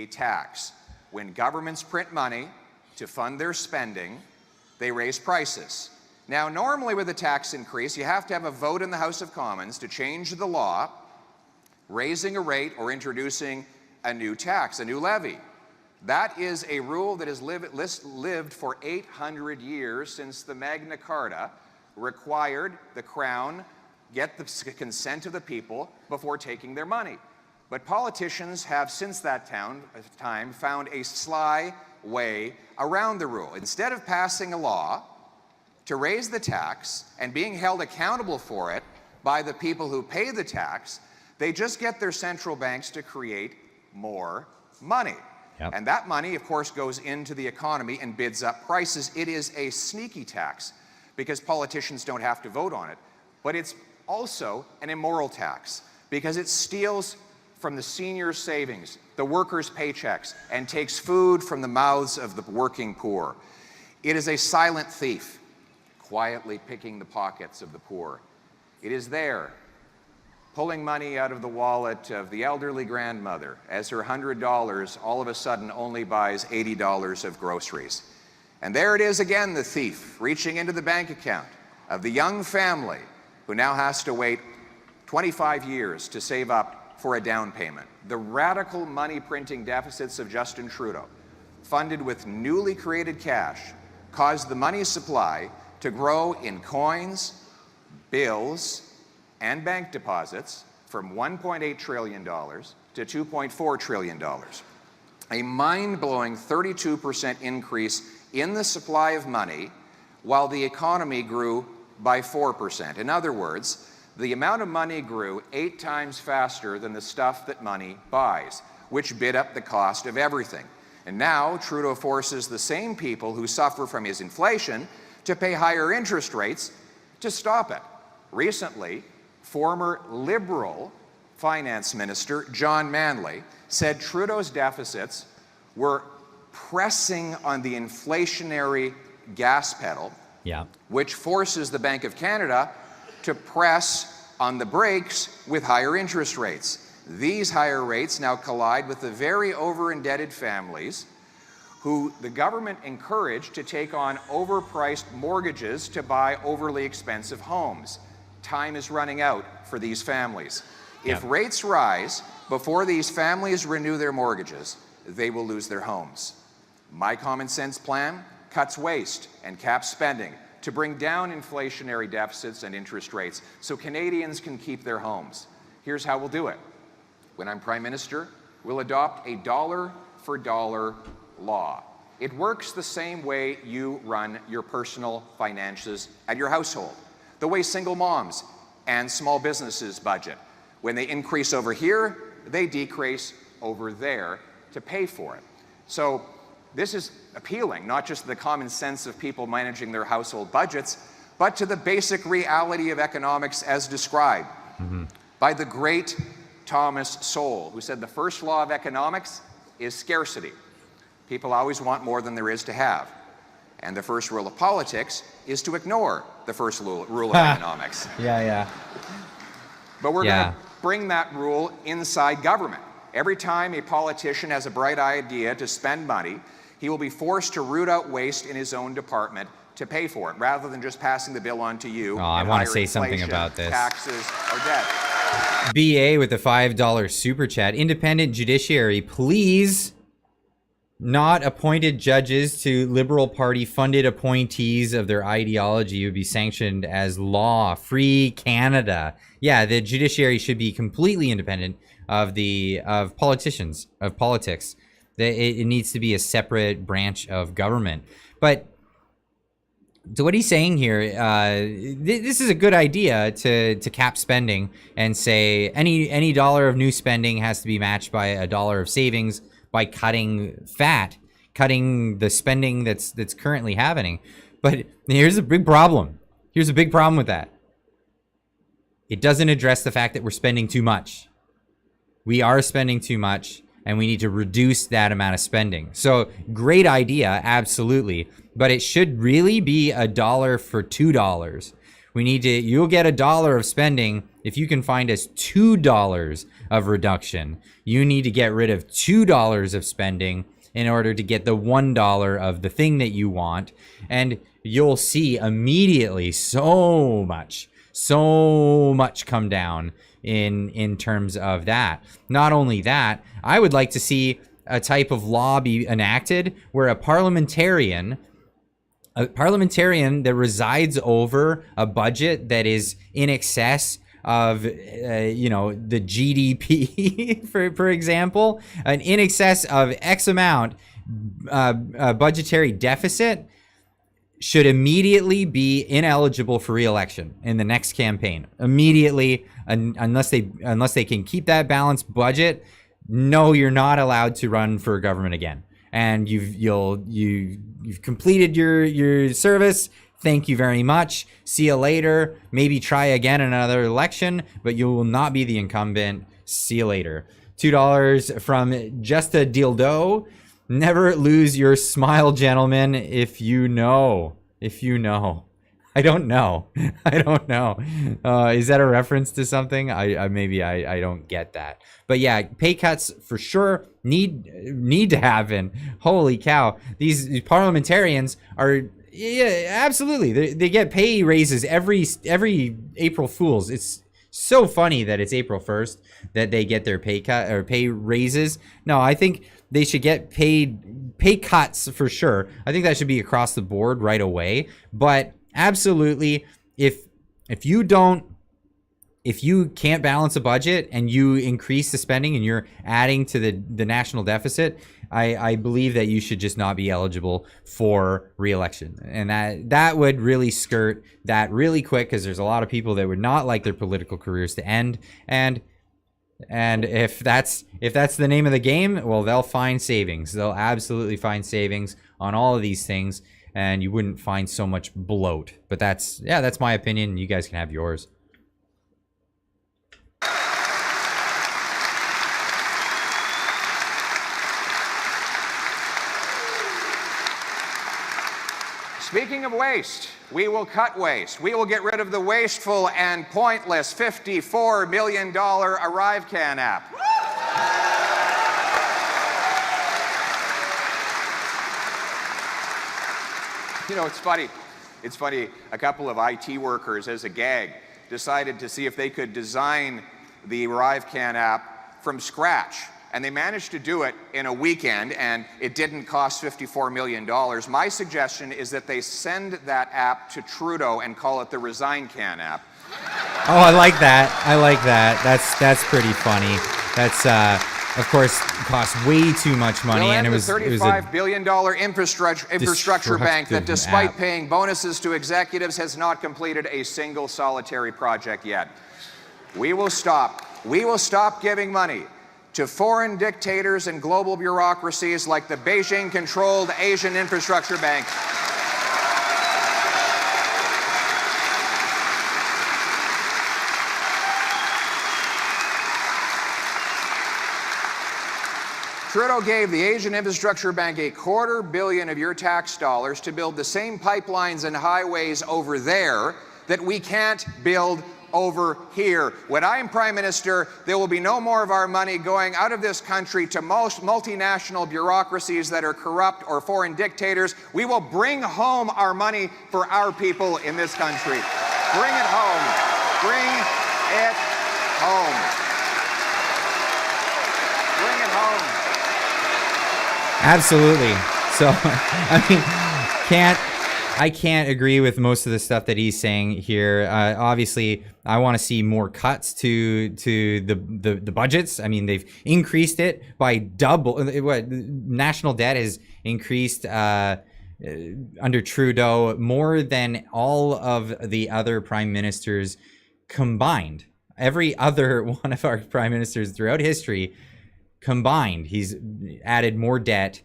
tax. When governments print money to fund their spending, they raise prices. Now, normally with a tax increase, you have to have a vote in the House of Commons to change the law, raising a rate or introducing a new tax, a new levy. That is a rule that has lived for 800 years since the Magna Carta required the Crown get the consent of the people before taking their money. But politicians have since that time found a sly way around the rule. Instead of passing a law to raise the tax and being held accountable for it by the people who pay the tax, they just get their central banks to create more money. Yep. And that money, of course, goes into the economy and bids up prices. It is a sneaky tax because politicians don't have to vote on it. But it's also an immoral tax because it steals from the seniors' savings, the workers' paychecks, and takes food from the mouths of the working poor. It is a silent thief, quietly picking the pockets of the poor. It is there, pulling money out of the wallet of the elderly grandmother as her $100 all of a sudden only buys $80 of groceries. And there it is again, the thief, reaching into the bank account of the young family who now has to wait 25 years to save up for a down payment. The radical money printing deficits of Justin Trudeau, funded with newly created cash, caused the money supply to grow in coins, bills, and bank deposits from $1.8 trillion to $2.4 trillion. A mind-blowing 32% increase in the supply of money while the economy grew by 4%. In other words, the amount of money grew 8 times faster than the stuff that money buys, which bid up the cost of everything. And now Trudeau forces the same people who suffer from his inflation to pay higher interest rates to stop it. Recently, former Liberal Finance Minister John Manley said Trudeau's deficits were pressing on the inflationary gas pedal, which forces the Bank of Canada to press on the brakes with higher interest rates. These higher rates now collide with the very over-indebted families who the government encouraged to take on overpriced mortgages to buy overly expensive homes. Time is running out for these families. If rates rise before these families renew their mortgages, they will lose their homes. My common sense plan cuts waste and caps spending to bring down inflationary deficits and interest rates so Canadians can keep their homes. Here's how we'll do it. When I'm Prime Minister, we'll adopt a dollar-for-dollar law. It works the same way you run your personal finances at your household, the way single moms and small businesses budget. When they increase over here, they decrease over there to pay for it. So this is appealing, not just to the common sense of people managing their household budgets, but to the basic reality of economics as described by the great Thomas Sowell, who said the first law of economics is scarcity. People always want more than there is to have. And the first rule of politics is to ignore the first rule of economics. Yeah. But we're going to bring that rule inside government. Every time a politician has a bright idea to spend money, he will be forced to root out waste in his own department to pay for it, rather than just passing the bill on to you. Oh, I want to say something about this. Taxes or debt. BA with a $5 super chat. Independent judiciary, please. Not appointed judges to Liberal Party funded appointees of their ideology would be sanctioned as law. Free Canada. Yeah, the judiciary should be completely independent of politicians, of politics. It needs to be a separate branch of government. But so what he's saying here, this is a good idea to cap spending and say any dollar of new spending has to be matched by a dollar of savings by cutting the spending that's currently happening. But here's a big problem. Here's a big problem with that. It doesn't address the fact that we're spending too much. We are spending too much, and we need to reduce that amount of spending. So great idea, absolutely. But it should really be $1 for $2. You'll get $1 of spending if you can find us $2 of reduction. You need to get rid of $2 of spending in order to get the $1 of the thing that you want. And you'll see immediately so much come down in terms of that. Not only that, I would like to see a type of law be enacted where a parliamentarian that resides over a budget that is in excess of the GDP for example, an in excess of X amount budgetary deficit should immediately be ineligible for re-election in the next campaign. Immediately, unless they can keep that balanced budget, no, you're not allowed to run for government again. And you've completed your service. Thank you very much. See you later. Maybe try again in another election, but you will not be the incumbent. See you later. $2 from Just a Dildo. Never lose your smile, gentlemen, if you know. I don't know. Is that a reference to something? I don't get that. But yeah, pay cuts for sure need to happen. Holy cow. These parliamentarians are, yeah, absolutely. They get pay raises every April Fools. It's so funny that it's April 1st that they get their pay cut or pay raises. No, I think they should get pay cuts for sure. I think that should be across the board right away. But absolutely, if you can't balance a budget and you increase the spending and you're adding to the national deficit, I believe that you should just not be eligible for re-election. And that would really skirt that really quick, because there's a lot of people that would not like their political careers to end. And if that's the name of the game, well, they'll find savings. They'll absolutely find savings on all of these things, and you wouldn't find so much bloat. But that's my opinion. You guys can have yours. Speaking of waste, we will cut waste. We will get rid of the wasteful and pointless $54 million ArriveCan app. You know, it's funny. A couple of IT workers, as a gag, decided to see if they could design the ArriveCan app from scratch. And they managed to do it in a weekend, and it didn't cost $54 million. My suggestion is that they send that app to Trudeau and call it the ResignCan app. Oh, I like that. That's pretty funny. That's, of course, cost way too much money, We'll and end it was the $35 billion infrastructure bank that, despite paying bonuses to executives, has not completed a single solitary project yet. We will stop. We will stop giving money to foreign dictators and global bureaucracies like the Beijing-controlled Asian Infrastructure Bank. Trudeau gave the Asian Infrastructure Bank $250 million of your tax dollars to build the same pipelines and highways over there that we can't build over here. When I'm Prime Minister, there will be no more of our money going out of this country to most multinational bureaucracies that are corrupt or foreign dictators. We will bring home our money for our people in this country. Bring it home. Bring it home. Bring it home. Absolutely. So, I mean, I can't agree with most of the stuff that he's saying here. Obviously, I want to see more cuts to the budgets. I mean, they've increased it by double. What national debt has increased under Trudeau more than all of the other prime ministers combined. Every other one of our prime ministers throughout history combined, he's added more debt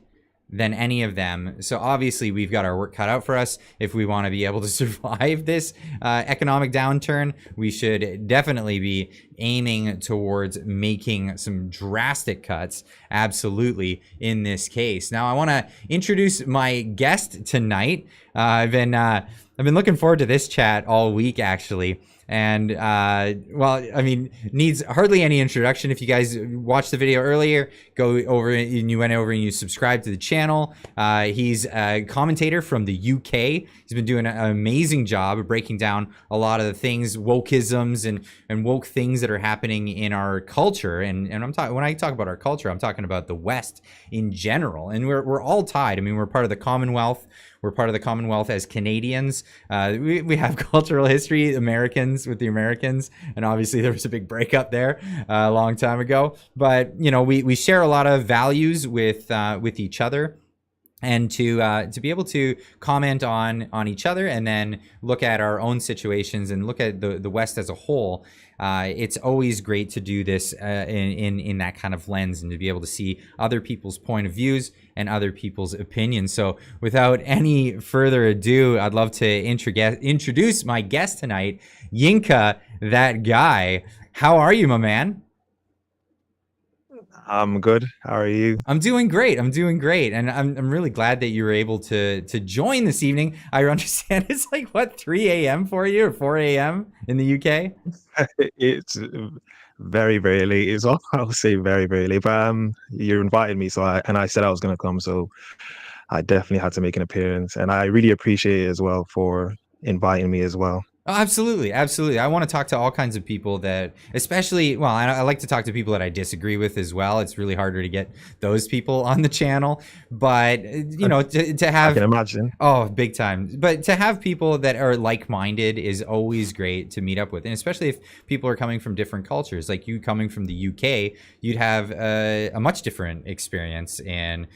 than any of them. So obviously we've got our work cut out for us. If we want to be able to survive this economic downturn, we should definitely be aiming towards making some drastic cuts, absolutely, in this case. Now I want to introduce my guest tonight. I've been looking forward to this chat all week, actually. And, well, I mean, needs hardly any introduction. If you guys watched the video earlier, go over and you went over and you subscribed to the channel. He's a commentator from the UK. He's been doing an amazing job of breaking down a lot of the things, wokeisms and woke things that are happening in our culture. And I'm talking, when I talk about our culture, I'm talking about the West in general. And we're all tied. I mean, we're part of the Commonwealth. We're part of the Commonwealth as Canadians. We have cultural history, Americans with the Americans, and obviously there was a big breakup there a long time ago. But you know, we share a lot of values with each other, and to be able to comment on each other and then look at our own situations and look at the West as a whole. It's always great to do this in that kind of lens and to be able to see other people's point of views and other people's opinions. So without any further ado, I'd love to introduce my guest tonight, Yinka, that guy. How are you, my man? I'm good. How are you? I'm doing great. And I'm really glad that you were able to join this evening. I understand it's like, what, 3 a.m. for you or 4 a.m. in the UK? It's very, very late. It's all I'll say very, very late. But you invited me, so I said I was gonna come, so I definitely had to make an appearance. And I really appreciate it as well for inviting me as well. Oh, absolutely. Absolutely. I want to talk to all kinds of people that, especially, well, I like to talk to people that I disagree with as well. It's really harder to get those people on the channel, but you know, to have, I can imagine. Oh, big time. But to have people that are like-minded is always great to meet up with. And especially if people are coming from different cultures, like you coming from the UK, you'd have a much different experience in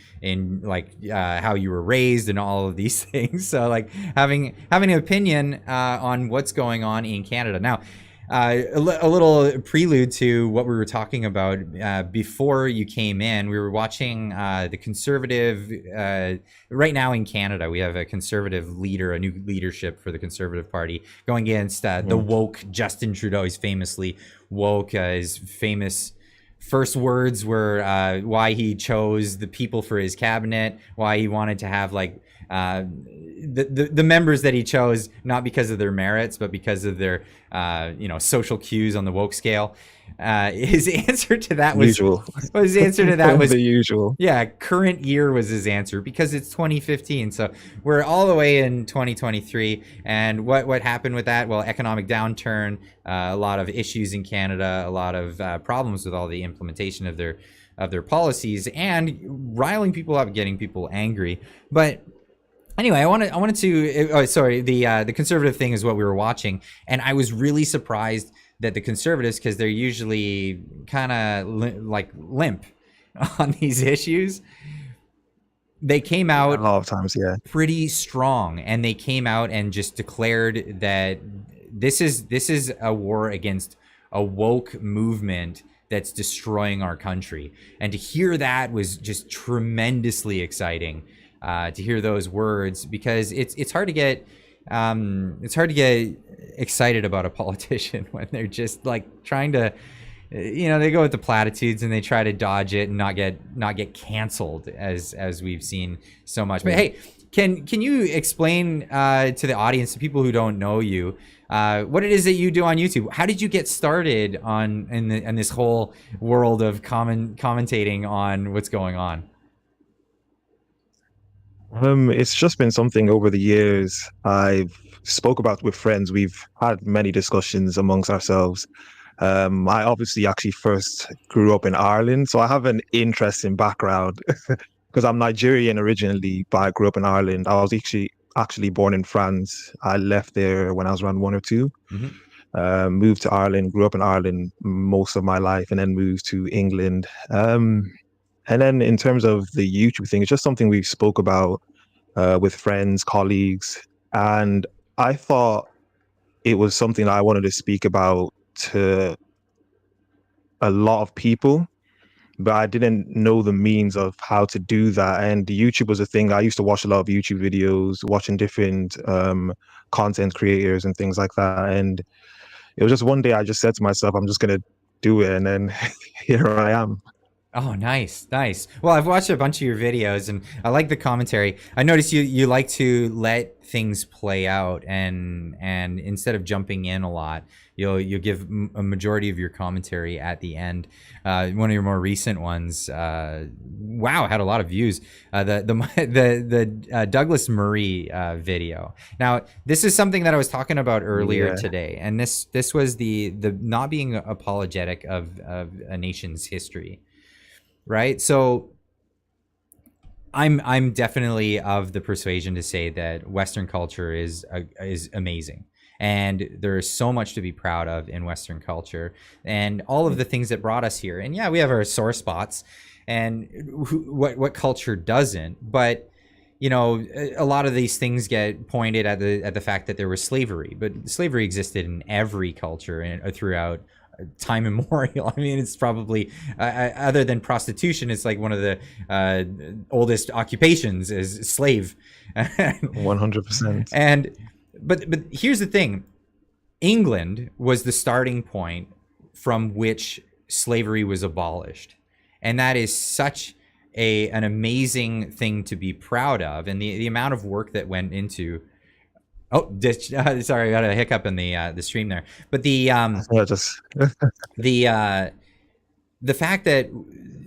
like how you were raised and all of these things. So like having an opinion on what's going on in Canada. Now, a little prelude to what we were talking about before you came in. We were watching the Conservative, right now in Canada, we have a Conservative leader, a new leadership for the Conservative Party going against the woke Justin Trudeau. He's famously woke. His famous first words were why he chose the people for his cabinet, why he wanted to have like the members that he chose, not because of their merits, but because of their social cues on the woke scale. His answer to that was Usual. His answer to that was the usual. Yeah, current year was his answer because it's 2015. So we're all the way in 2023. And what happened with that? Well, economic downturn, a lot of issues in Canada, a lot of problems with all the implementation of their policies, and riling people up, getting people angry. But anyway, I wanted to. The Conservative thing is what we were watching, and I was really surprised that the Conservatives, because they're usually kind of limp on these issues, they came A out lot of times, yeah. pretty strong, and they came out and just declared that this is a war against a woke movement that's destroying our country. And to hear that was just tremendously exciting. To hear those words, because it's hard to get excited about a politician when they're just like trying to, they go with the platitudes and they try to dodge it and not get canceled as we've seen so much. But hey, can you explain to the audience, to people who don't know you, what it is that you do on YouTube? How did you get started in this whole world of commentating on what's going on? It's just been something over the years I've spoke about with friends. We've had many discussions amongst ourselves. I obviously actually first grew up in Ireland, so I have an interesting background because I'm Nigerian originally, but I grew up in Ireland. I was actually born in France. I left there when I was around 1 or 2. Moved to Ireland, grew up in Ireland most of my life, and then moved to England. And then in terms of the YouTube thing, it's just something we spoke about with friends, colleagues, and I thought it was something that I wanted to speak about to a lot of people, but I didn't know the means of how to do that. And YouTube was a thing. I used to watch a lot of YouTube videos, watching different content creators and things like that. And it was just one day I just said to myself, I'm just gonna do it, and then here I am. Oh, nice. Well, I've watched a bunch of your videos and I like the commentary. I noticed you like to let things play out, and instead of jumping in a lot, you'll give a majority of your commentary at the end. One of your more recent ones, wow, had a lot of views. The Douglas Murray video. Now, this is something that I was talking about earlier today, and this was the not being apologetic of a nation's history. Right. So I'm definitely of the persuasion to say that Western culture is amazing. And there is so much to be proud of in Western culture and all of the things that brought us here. And yeah, we have our sore spots, and what culture doesn't. But a lot of these things get pointed at the fact that there was slavery, but slavery existed in every culture and throughout time immemorial. I mean, it's probably other than prostitution, it's like one of the oldest occupations is slave. 100%. And but here's the thing: England was the starting point from which slavery was abolished, and that is such an amazing thing to be proud of, and the amount of work that went into. Oh, sorry, I got a hiccup in the stream there. But the fact that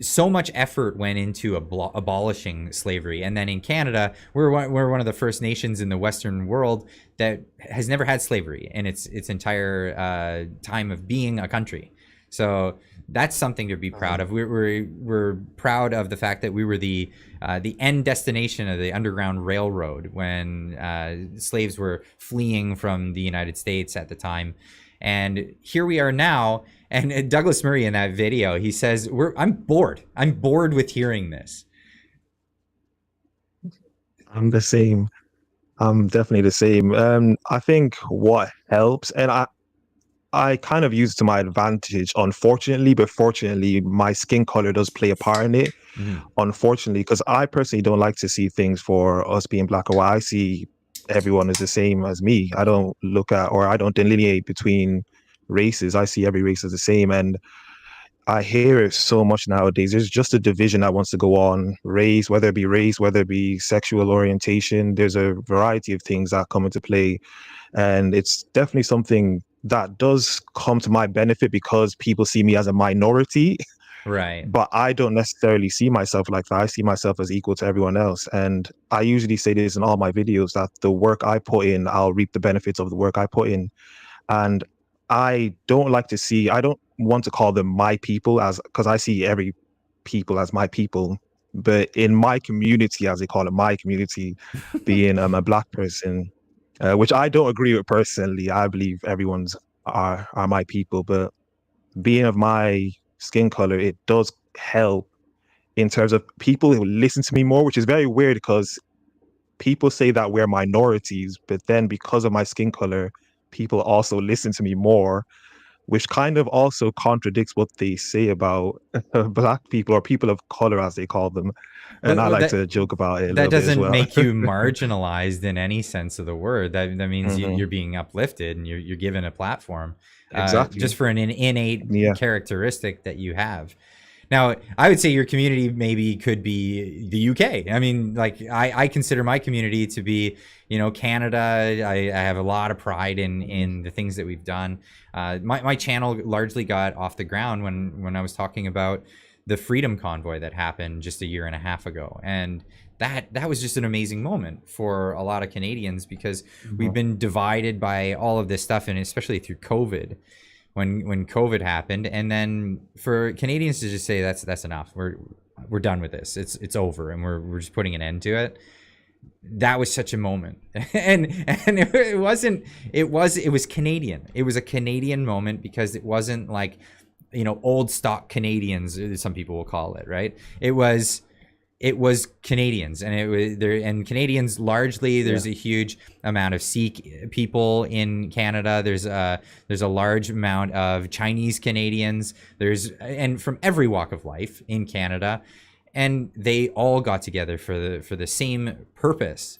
so much effort went into abolishing slavery, and then in Canada, we're one of the first nations in the Western world that has never had slavery in its entire time of being a country. So that's something to be proud of. We're proud of the fact that we were the end destination of the Underground Railroad when slaves were fleeing from the United States at the time. And here we are now. And Douglas Murray in that video, he says, I'm bored. I'm bored with hearing this. I'm the same. I'm definitely the same. I think what helps, and I kind of use it to my advantage, unfortunately, but fortunately, my skin color does play a part in it. Unfortunately, because I personally don't like to see things for us being black or white. I see everyone as the same as me. I don't look at, or I don't delineate between races. I see every race as the same. And I hear it so much nowadays. There's just a division that wants to go on race, whether it be sexual orientation. There's a variety of things that come into play. And it's definitely something that does come to my benefit because people see me as a minority. Right. But I don't necessarily see myself like that. I see myself as equal to everyone else. And I usually say this in all my videos, that the work I put in, I'll reap the benefits of the work I put in. And I don't want to call them my people, because I see every people as my people. But in my community, as they call it, my community, being a black person, which I don't agree with personally. I believe everyone's are my people, but being of my skin color, it does help in terms of people who listen to me more, which is very weird because people say that we're minorities, but then because of my skin color, people also listen to me more, which kind of also contradicts what they say about black people or people of color, as they call them. And I Well, like to joke about it a that little bit as doesn't well. make you marginalized in any sense of the word. That means Hmm. you're being uplifted and you're given a platform, just Exactly. for an innate Yeah. characteristic that you have. Now, I would say your community maybe could be the UK. I mean, like I consider my community to be, Canada. I have a lot of pride in the things that we've done. My channel largely got off the ground when I was talking about the Freedom Convoy that happened just a year and a half ago, and that was just an amazing moment for a lot of Canadians because we've been divided by all of this stuff, and especially through COVID. When COVID happened, and then for Canadians to just say that's enough, we're done with this, it's over, and we're just putting an end to it. That was such a moment, and it wasn't. It was Canadian. It was a Canadian moment because it wasn't like, old stock Canadians, some people will call it, right? It was Canadians, and it was there. And Canadians largely, there's a huge amount of Sikh people in Canada. There's a large amount of Chinese Canadians. And from every walk of life in Canada, and they all got together for the same purpose,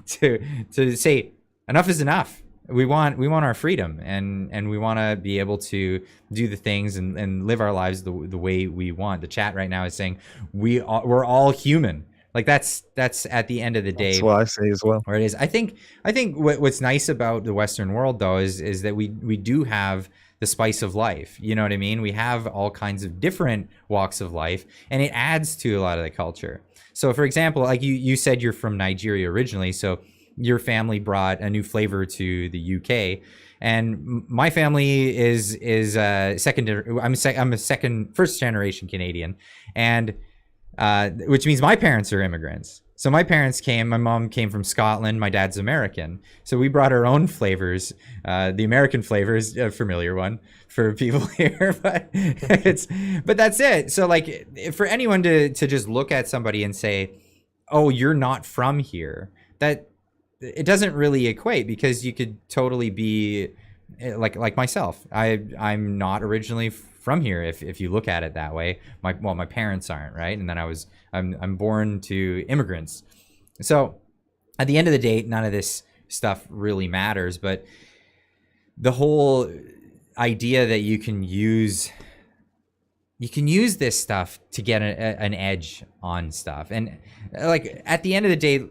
to say enough is enough. We want our freedom, and we want to be able to do the things and live our lives the way we want. The chat right now is saying we're all human. Like that's at the end of the day. That's what I say as well. Where it is. I think what's nice about the Western world though is that we do have the spice of life. You know what I mean? We have all kinds of different walks of life, and it adds to a lot of the culture. So for example, like you said you're from Nigeria originally, so your family brought a new flavor to the UK, and my family is first generation Canadian, and which means my parents are immigrants. So my parents came. My mom came from Scotland. My dad's American. So we brought our own flavors. The American flavor is a familiar one for people here, but that's it. So like for anyone to just look at somebody and say, "Oh, you're not from here," that it doesn't really equate, because you could totally be like myself. I'm not originally from here if you look at it that way. My parents aren't, right? And then I'm born to immigrants. So at the end of the day, none of this stuff really matters, but the whole idea that you can use this stuff to get an edge on stuff, and like at the end of the day,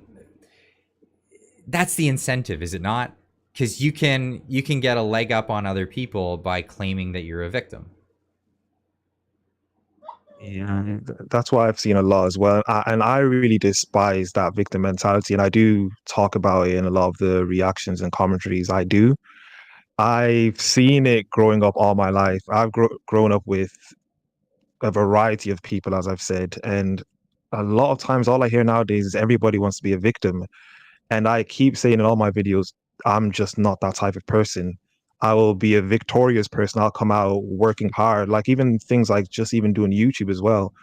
that's the incentive, is it not? Because you can get a leg up on other people by claiming that you're a victim. Yeah, that's what I've seen a lot as well. And I really despise that victim mentality. And I do talk about it in a lot of the reactions and commentaries I do. I've seen it growing up all my life. I've grown up with a variety of people, as I've said. And a lot of times, all I hear nowadays is everybody wants to be a victim. And I keep saying in all my videos, I'm just not that type of person. I will be a victorious person. I'll come out working hard, like even things like just even doing YouTube as well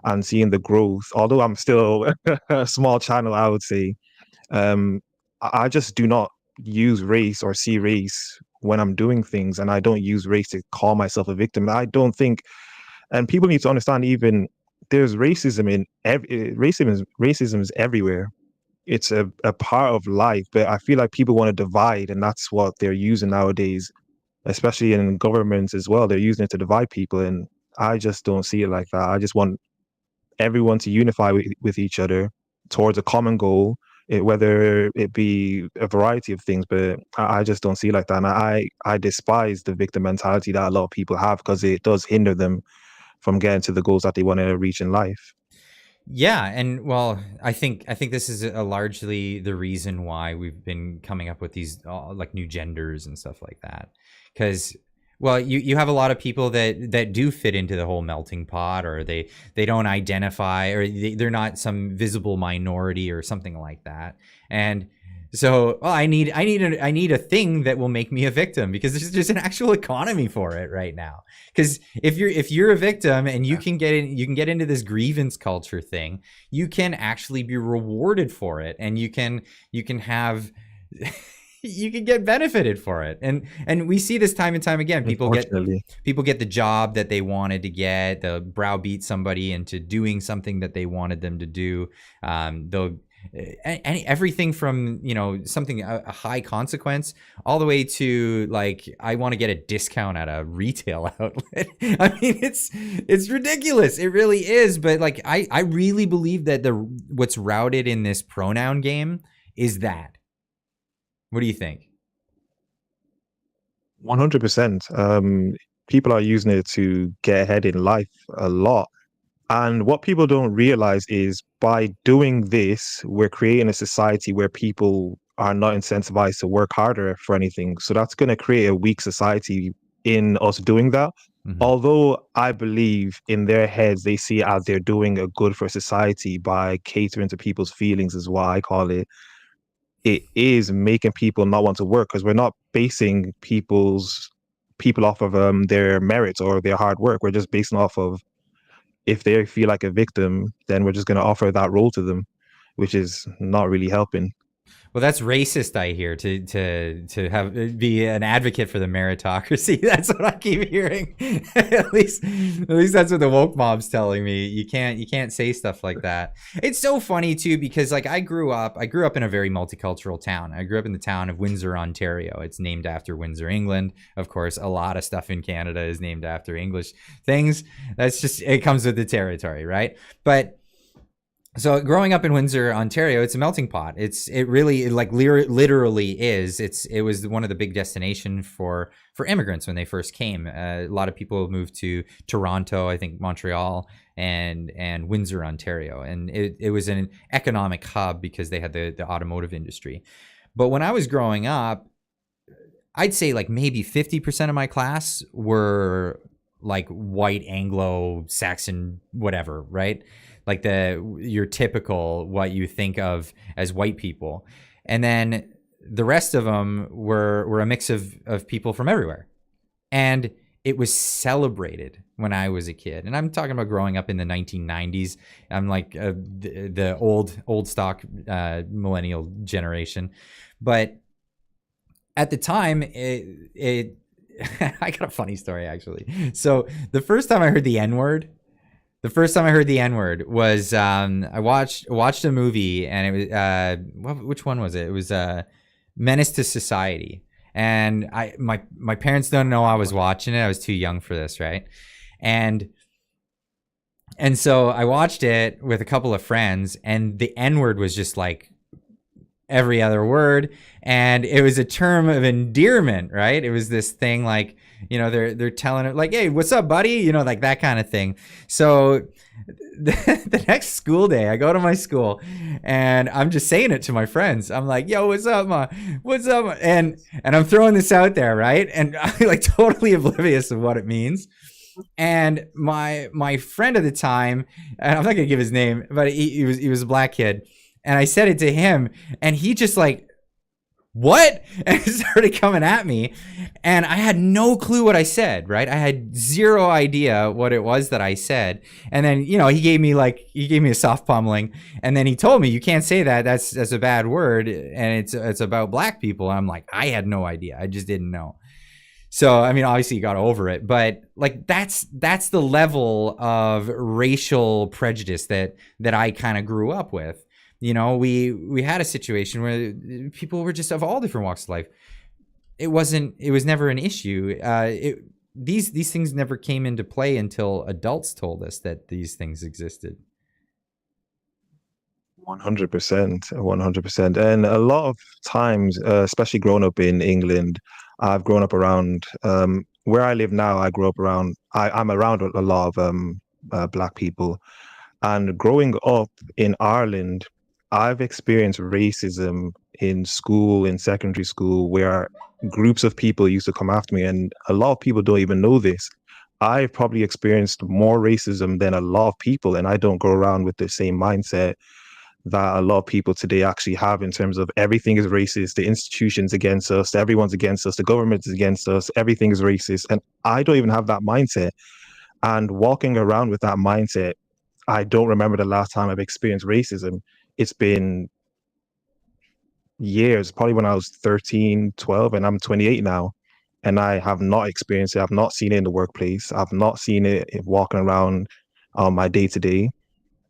and seeing the growth. Although I'm still a small channel, I would say, I just do not use race or see race when I'm doing things. And I don't use race to call myself a victim. I don't think, and people need to understand, even there's racism in racism is everywhere. It's a part of life, but I feel like people want to divide, and that's what they're using nowadays, especially in governments as well. They're using it to divide people, and I just don't see it like that. I just want everyone to unify with each other towards a common goal, whether it be a variety of things, but I just don't see it like that. And I despise the victim mentality that a lot of people have, because it does hinder them from getting to the goals that they want to reach in life. Yeah, and well, I think this is largely the reason why we've been coming up with these like new genders and stuff like that. Because, well, you have a lot of people that do fit into the whole melting pot, or they don't identify, or they're not some visible minority or something like that. And So, well, I need a thing that will make me a victim, because there's an actual economy for it right now. Because if you're a victim and you can get into this grievance culture thing, you can actually be rewarded for it, and you can have you can get benefited for it. And we see this time and time again. People get the job that they wanted to get. They'll browbeat somebody into doing something that they wanted them to do. They'll everything from, you know, something a high consequence, all the way to like, I want to get a discount at a retail outlet. I mean, it's ridiculous. It really is. But like, I really believe that what's routed in this pronoun game is that. What do you think? 100%. People are using it to get ahead in life a lot. And what people don't realize is by doing this, we're creating a society where people are not incentivized to work harder for anything. So that's going to create a weak society in us doing that. Mm-hmm. Although I believe in their heads, they see it as they're doing a good for society by catering to people's feelings, is what I call it. It is making people not want to work, because we're not basing people off of their merits or their hard work. We're just basing off of, if they feel like a victim, then we're just going to offer that role to them, which is not really helping. Well, that's racist, I hear, to be an advocate for the meritocracy. That's what I keep hearing. at least that's what the woke mob's telling me. You can't say stuff like that. It's so funny too, because like I grew up in a very multicultural town. I grew up in the town of Windsor, Ontario. It's named after Windsor, England. Of course, a lot of stuff in Canada is named after English things. That's just, it comes with the territory, right? But so growing up in Windsor, Ontario, it's a melting pot. It really literally is. It was one of the big destinations for immigrants when they first came. A lot of people moved to Toronto, I think Montreal, and Windsor, Ontario, and it was an economic hub because they had the automotive industry. But when I was growing up, I'd say like maybe 50% of my class were like white Anglo-Saxon, whatever, right? Like your typical, what you think of as white people. And then the rest of them were a mix of people from everywhere. And it was celebrated when I was a kid. And I'm talking about growing up in the 1990s. I'm like the old stock millennial generation. But at the time, I got a funny story, actually. So the first time I heard the N-word was I watched a movie, and it was which one was it? It was Menace to Society, and my parents don't know I was watching it. I was too young for this, right? And so I watched it with a couple of friends, and the N-word was just like every other word, and it was a term of endearment, right? It was this thing like, you know, they're telling it like, hey, what's up, buddy? You know, like that kind of thing. So the next school day, I go to my school and I'm just saying it to my friends. I'm like, yo, what's up, ma? What's up, ma? And I'm throwing this out there, right? And I'm like totally oblivious of what it means. And my friend at the time, and I'm not gonna give his name, but he was a black kid. And I said it to him, and he just like, what? And it started coming at me, and I had no clue what I said, right? I had zero idea what it was that I said. And then, you know, he gave me a soft pummeling, and then he told me, you can't say that. That's a bad word, and it's about black people. And I'm like, I had no idea. I just didn't know. So, I mean, obviously you got over it, but like that's the level of racial prejudice that I kind of grew up with. You know, we had a situation where people were just of all different walks of life. It was never an issue. These things never came into play until adults told us that these things existed. 100%, 100%. And a lot of times, especially growing up in England, I've grown up around where I live now. I grew up around. I'm around a lot of black people, and growing up in Ireland, I've experienced racism in school, in secondary school, where groups of people used to come after me, and a lot of people don't even know this. I've probably experienced more racism than a lot of people, and I don't go around with the same mindset. that a lot of people today actually have, in terms of everything is racist, the institutions against us, everyone's against us, the government is against us, everything is racist. And I don't even have that mindset. And walking around with that mindset, I don't remember the last time I've experienced racism. It's been years, probably when I was 13, 12, and I'm 28 now. And I have not experienced it. I've not seen it in the workplace. I've not seen it walking around on my day to day.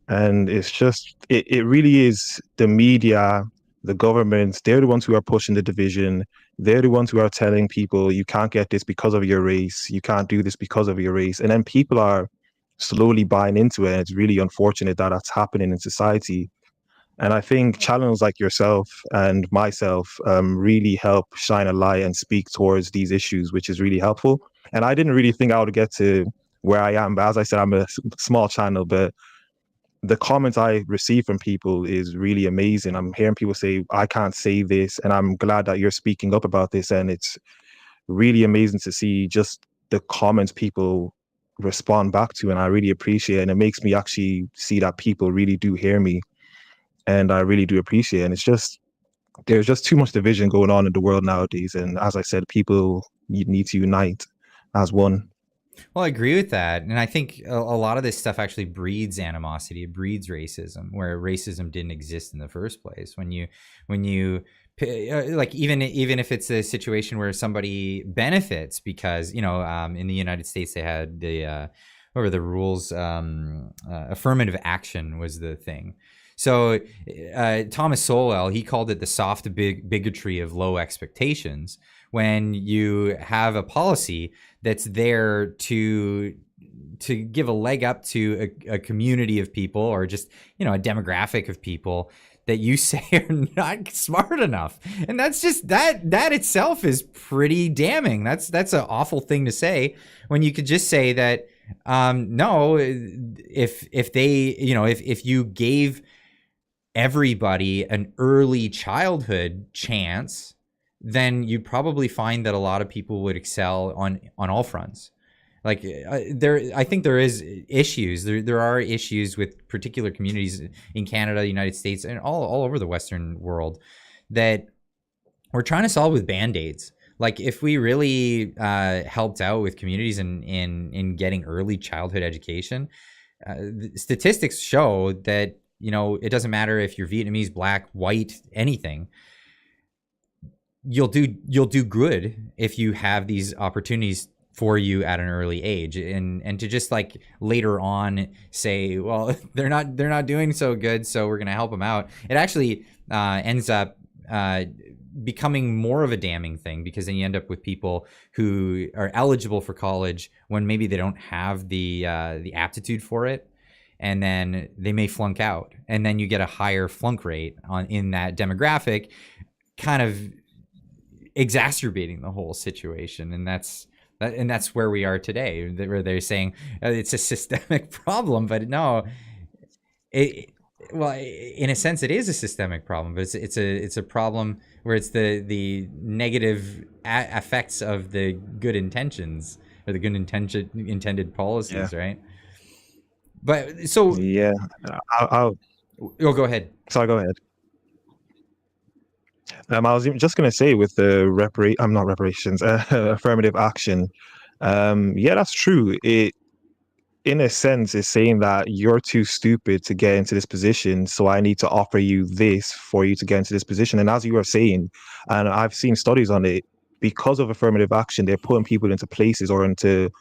And it's just, it really is the media, the governments, they're the ones who are pushing the division. They're the ones who are telling people, you can't get this because of your race. You can't do this because of your race. And then people are slowly buying into it. And it's really unfortunate that that's happening in society. And I think channels like yourself and myself really help shine a light and speak towards these issues, which is really helpful. And I didn't really think I would get to where I am. But as I said, I'm a small channel, but the comments I receive from people is really amazing. I'm hearing people say, I can't say this, and I'm glad that you're speaking up about this. And it's really amazing to see just the comments people respond back to, and I really appreciate it. And it makes me actually see that people really do hear me, and I really do appreciate it. And it's just, there's just too much division going on in the world nowadays. And as I said, people need to unite as one. Well, I agree with that. And I think a lot of this stuff actually breeds animosity. It breeds racism, where racism didn't exist in the first place. When you like, even if it's a situation where somebody benefits because, in the United States, they had the, what were the rules? Affirmative action was the thing. So Thomas Sowell, he called it the soft bigotry of low expectations. When you have a policy that's there to give a leg up to a community of people, or just, a demographic of people that you say are not smart enough. And that's just, that itself is pretty damning. That's an awful thing to say, when you could just say that, no, if they, if you gave everybody an early childhood chance, then you'd probably find that a lot of people would excel on all fronts. Like I think there is issues. There are issues with particular communities in Canada, the United States, and all over the Western world that we're trying to solve with Band-Aids. Like, if we really helped out with communities in getting early childhood education, statistics show that, it doesn't matter if you're Vietnamese, black, white, anything. You'll do good if you have these opportunities for you at an early age, and to just like later on say, well, they're not doing so good, so we're gonna help them out. It actually ends up becoming more of a damning thing, because then you end up with people who are eligible for college when maybe they don't have the aptitude for it, and then they may flunk out, and then you get a higher flunk rate in that demographic, kind of exacerbating the whole situation. And that's where we are today, where they're saying it's a systemic problem. But no, well, in a sense, it is a systemic problem, but it's a problem where it's the negative effects of the good intentions, or the good intended policies, right? But so yeah, I'll go ahead. Sorry, go ahead. I was just going to say, with the not reparations, affirmative action. Yeah, that's true. It, in a sense, is saying that you're too stupid to get into this position, so I need to offer you this for you to get into this position. And as you were saying, and I've seen studies on it, because of affirmative action, they're putting people into places or into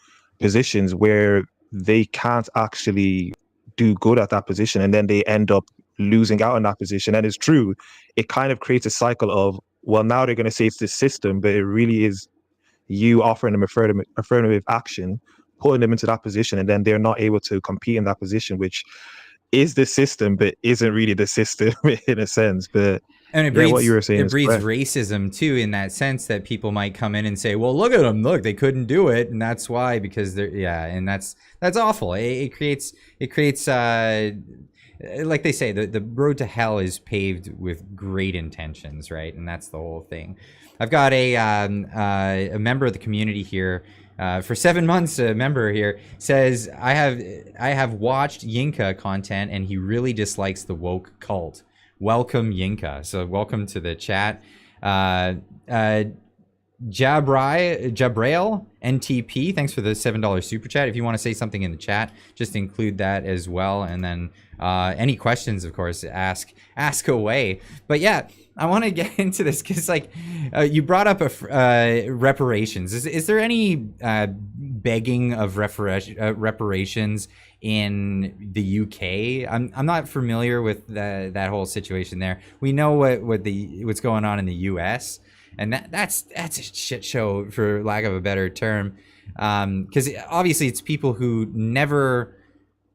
positions where they can't actually do good at that position, and then they end up losing out on that position. And it's true, it kind of creates a cycle of, well, now they're going to say it's the system, but it really is you offering them affirmative action, putting them into that position, and then they're not able to compete in that position, which is the system, but isn't really the system in a sense. But and it breeds, what you were saying, it breeds racism too, in that sense that people might come in and say, well, look at them, look, they couldn't do it, and that's why, because they're, and that's awful. It creates like they say, the road to hell is paved with great intentions, right? And that's the whole thing. I've got a member of the community here. for 7 months, a member here says, I have watched Yinka content and he really dislikes the woke cult. Welcome, Yinka. So welcome to the chat. Jabrail NTP, thanks for the $7 super chat. If you want to say something in the chat, just include that as well. And then any questions, of course, ask away. But yeah, I want to get into this because, like, you brought up reparations. Is there any begging of reparations in the UK? I'm not familiar with that whole situation there. We know what's going on in the US, and that's a shit show, for lack of a better term. Because obviously it's people who never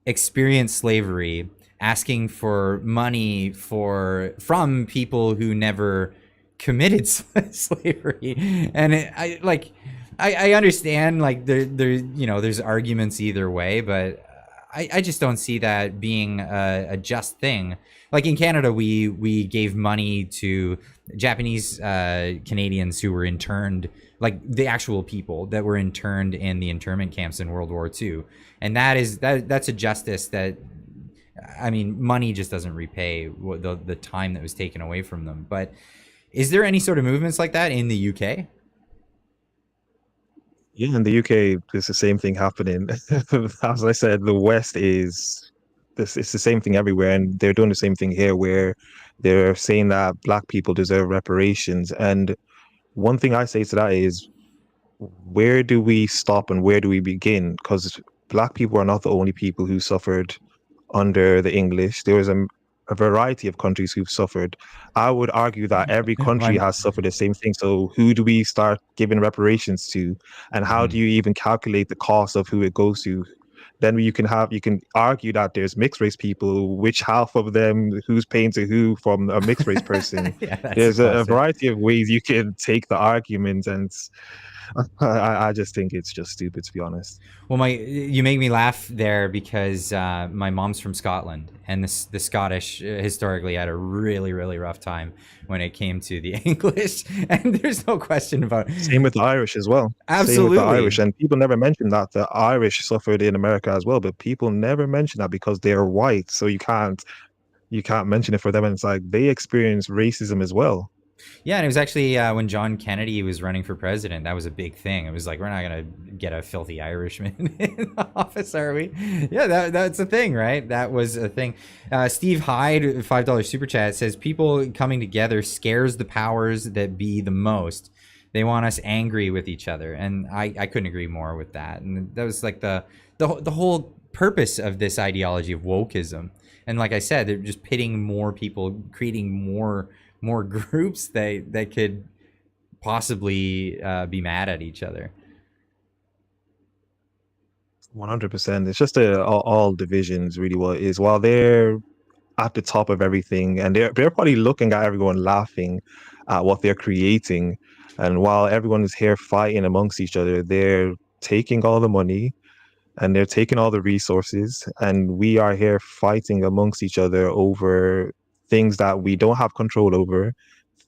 experienced slavery asking for money from people who never committed slavery. And I understand, like, there's arguments either way, but I just don't see that being a just thing. Like in Canada, we gave money to Japanese Canadians who were interned, like the actual people that were interned in the internment camps in World War II. And that's a justice that, I mean, money just doesn't repay the time that was taken away from them. But is there any sort of movements like that in the UK? Yeah, in the UK, there's the same thing happening. As I said, the West is this. It's the same thing everywhere, and they're doing the same thing here, where they're saying that Black people deserve reparations. And one thing I say to that is, where do we stop and where do we begin? Because Black people are not the only people who suffered under the English. There was a variety of countries who've suffered. I would argue that every country has suffered the same thing. So who do we start giving reparations to? And how do you even calculate the cost of who it goes to? Then you can argue that there's mixed race people, which half of them, who's paying to who from a mixed race person. Yeah, there's a variety of ways you can take the argument, and I just think it's just stupid, to be honest. Well, you make me laugh there because my mom's from Scotland, and the Scottish historically had a really, really rough time when it came to the English, and there's no question about it. Same with the Irish as well. Absolutely. Same with the Irish, and people never mention that the Irish suffered in America as well, but people never mention that because they're white, so you can't mention it for them, and it's like they experience racism as well. Yeah, and it was actually when John Kennedy was running for president, that was a big thing. It was like, we're not going to get a filthy Irishman in office, are we? Yeah, that's a thing, right? That was a thing. Steve Hyde, $5 super chat, says, people coming together scares the powers that be the most. They want us angry with each other. And I couldn't agree more with that. And that was like the whole purpose of this ideology of wokeism. And like I said, they're just pitting more people, creating more groups that could possibly be mad at each other. 100%. It's just all divisions, really. What is, while they're at the top of everything, and they're probably looking at everyone laughing at what they're creating, and while everyone is here fighting amongst each other, they're taking all the money and they're taking all the resources, and we are here fighting amongst each other over things that we don't have control over,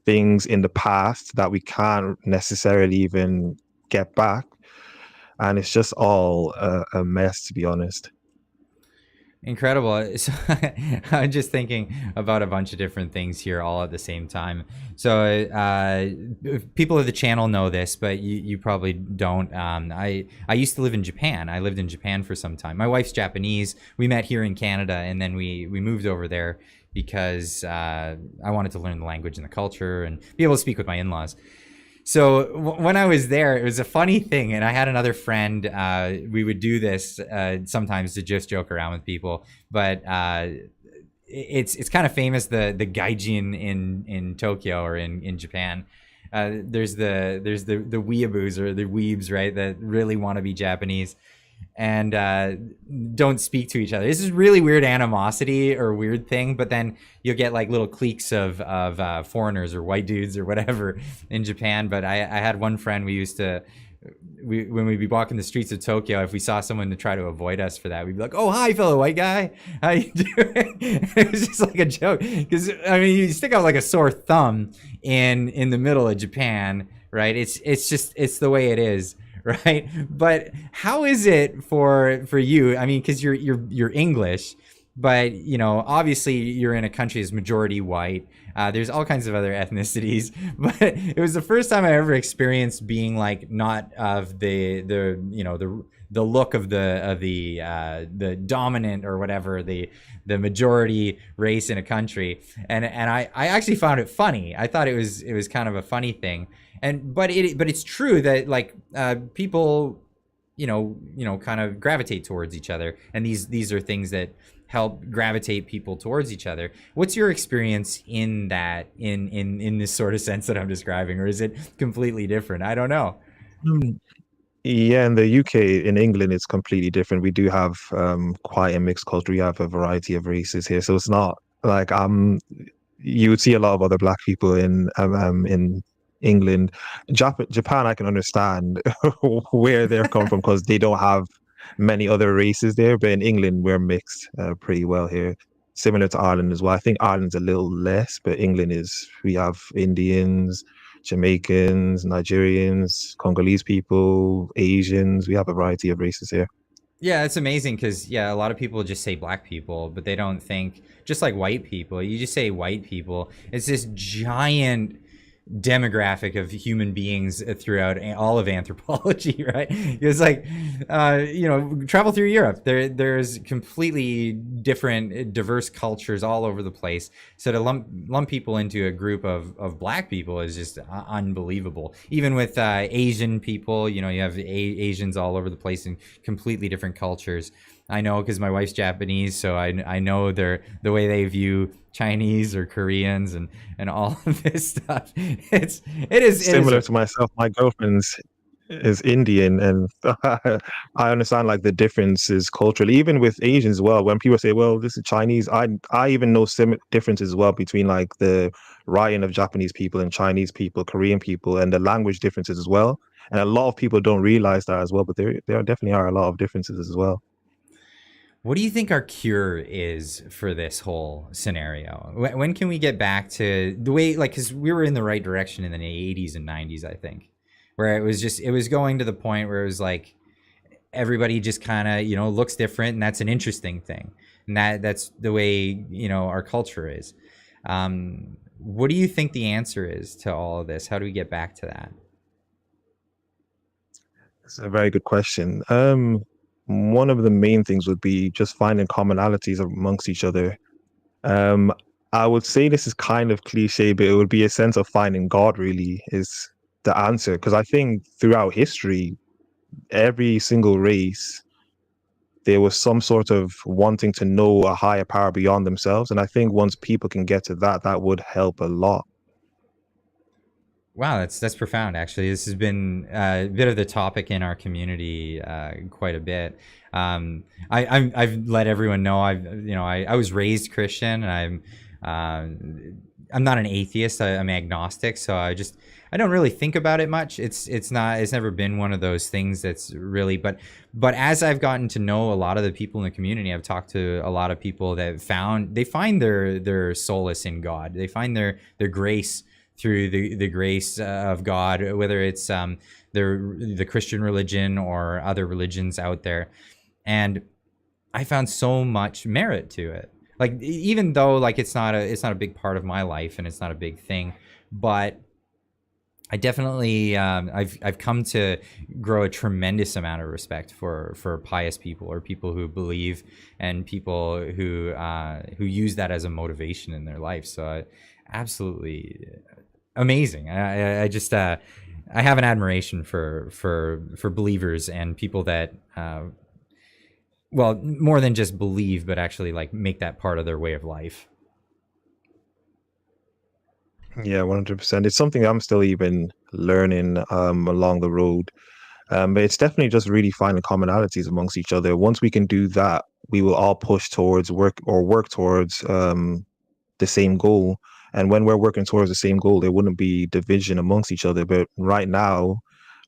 things in the past that we can't necessarily even get back. And it's just all a mess, to be honest. Incredible. So, I'm just thinking about a bunch of different things here all at the same time. So people of the channel know this, but you probably don't. I used to live in Japan. I lived in Japan for some time. My wife's Japanese. We met here in Canada, and then we moved over there because I wanted to learn the language and the culture and be able to speak with my in-laws. So when I was there, it was a funny thing, and I had another friend. We would do this sometimes to just joke around with people, but it's kind of famous, the gaijin in Tokyo or in Japan. There's the weeaboos or the weebs, right, that really want to be Japanese and don't speak to each other. This is really weird animosity or weird thing, but then you'll get like little cliques of foreigners or white dudes or whatever in Japan. But I had one friend, when we'd be walking the streets of Tokyo, if we saw someone to try to avoid us for that, we'd be like, "Oh, hi, fellow white guy, how you doing?" It was just like a joke, because I mean, you stick out like a sore thumb in the middle of Japan, right? It's the way it is. right? But how is it for you? I mean, because you're English, but obviously you're in a country that's majority white. There's all kinds of other ethnicities, but it was the first time I ever experienced being like not of the look of the dominant or whatever, the majority race in a country, and I actually found it funny. I thought it was kind of a funny thing, but it's true that like people kind of gravitate towards each other, and these are things that help gravitate people towards each other. What's your experience in that, in this sort of sense that I'm describing, or is it completely different? I don't know. Mm. Yeah, in the UK, in England, it's completely different. We do have quite a mixed culture. We have a variety of races here, so it's not like you would see a lot of other black people in England. Japan, I can understand where they're coming from because they don't have many other races there. But in England, we're mixed pretty well here, similar to Ireland as well. I think Ireland's a little less, but England is. We have Indians, Jamaicans, Nigerians, Congolese people, Asians. We have a variety of races here. Yeah, it's amazing because a lot of people just say black people, but they don't think, just like white people. You just say white people. It's this giant demographic of human beings throughout all of anthropology, right? It's like travel through Europe, there's completely different diverse cultures all over the place, so to lump people into a group of black people is just unbelievable. Even with Asian people, you have Asians all over the place in completely different cultures. I know because my wife's Japanese, so I know the way they view Chinese or Koreans and all of this stuff. It is Similar to myself, my girlfriend's is Indian, and I understand like the differences culturally, even with Asians as well. When people say, "Well, this is Chinese," I even know differences as well between like the writing of Japanese people and Chinese people, Korean people, and the language differences as well. And a lot of people don't realize that as well, but there definitely are a lot of differences as well. What do you think our cure is for this whole scenario? When can we get back to the way, like, because we were in the right direction in the 80s and 90s, I think, where it was going to the point where it was like everybody just kind of, looks different, and that's an interesting thing. And that's the way, our culture is. What do you think the answer is to all of this? How do we get back to that? It's a very good question. One of the main things would be just finding commonalities amongst each other. Um, I would say this is kind of cliche, but it would be a sense of finding God really is the answer. Because I think throughout history, every single race, there was some sort of wanting to know a higher power beyond themselves. And I think once people can get to that, that would help a lot. Wow, that's profound. Actually, this has been a bit of the topic in our community quite a bit. I've let everyone know I was raised Christian, and I'm not an atheist. I'm agnostic, so I don't really think about it much. It's never been one of those things that's really. But as I've gotten to know a lot of the people in the community, I've talked to a lot of people that find their solace in God. They find their grace through the grace of God, whether it's the Christian religion or other religions out there. And I found so much merit to it. Like, even though like it's not a big part of my life and it's not a big thing, but I definitely I've come to grow a tremendous amount of respect for pious people, or people who believe, and people who use that as a motivation in their life. So absolutely amazing. I just I have an admiration for believers and people that well, more than just believe, but actually like make that part of their way of life. Yeah, 100%. It's something I'm still even learning along the road. But it's definitely just really finding commonalities amongst each other. Once we can do that, we will all push towards work towards the same goal. And when we're working towards the same goal, there wouldn't be division amongst each other. But right now,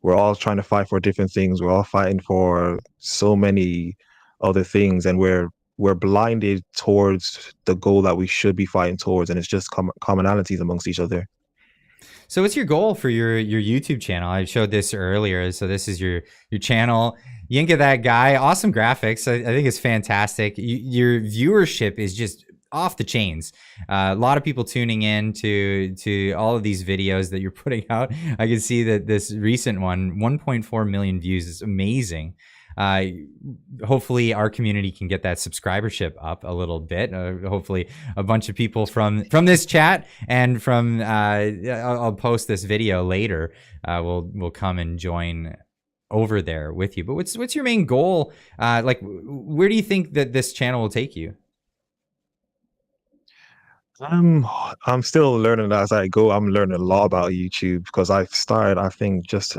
we're all trying to fight for different things. We're all fighting for so many other things, and we're blinded towards the goal that we should be fighting towards, and it's just commonalities amongst each other. So what's your goal for your YouTube channel? I showed this earlier. So this is your channel. Yinka, that guy, awesome graphics. I think it's fantastic. Your viewership is just off the chains. A lot of people tuning in to all of these videos that you're putting out. I can see that this recent one, 1.4 million views, is amazing. Hopefully our community can get that subscribership up a little bit. Hopefully a bunch of people from this chat and from I'll post this video later. Will come and join over there with you. But what's your main goal? Like, where do you think that this channel will take you? I'm still learning as I go. I'm learning a lot about YouTube because I've started, I think, just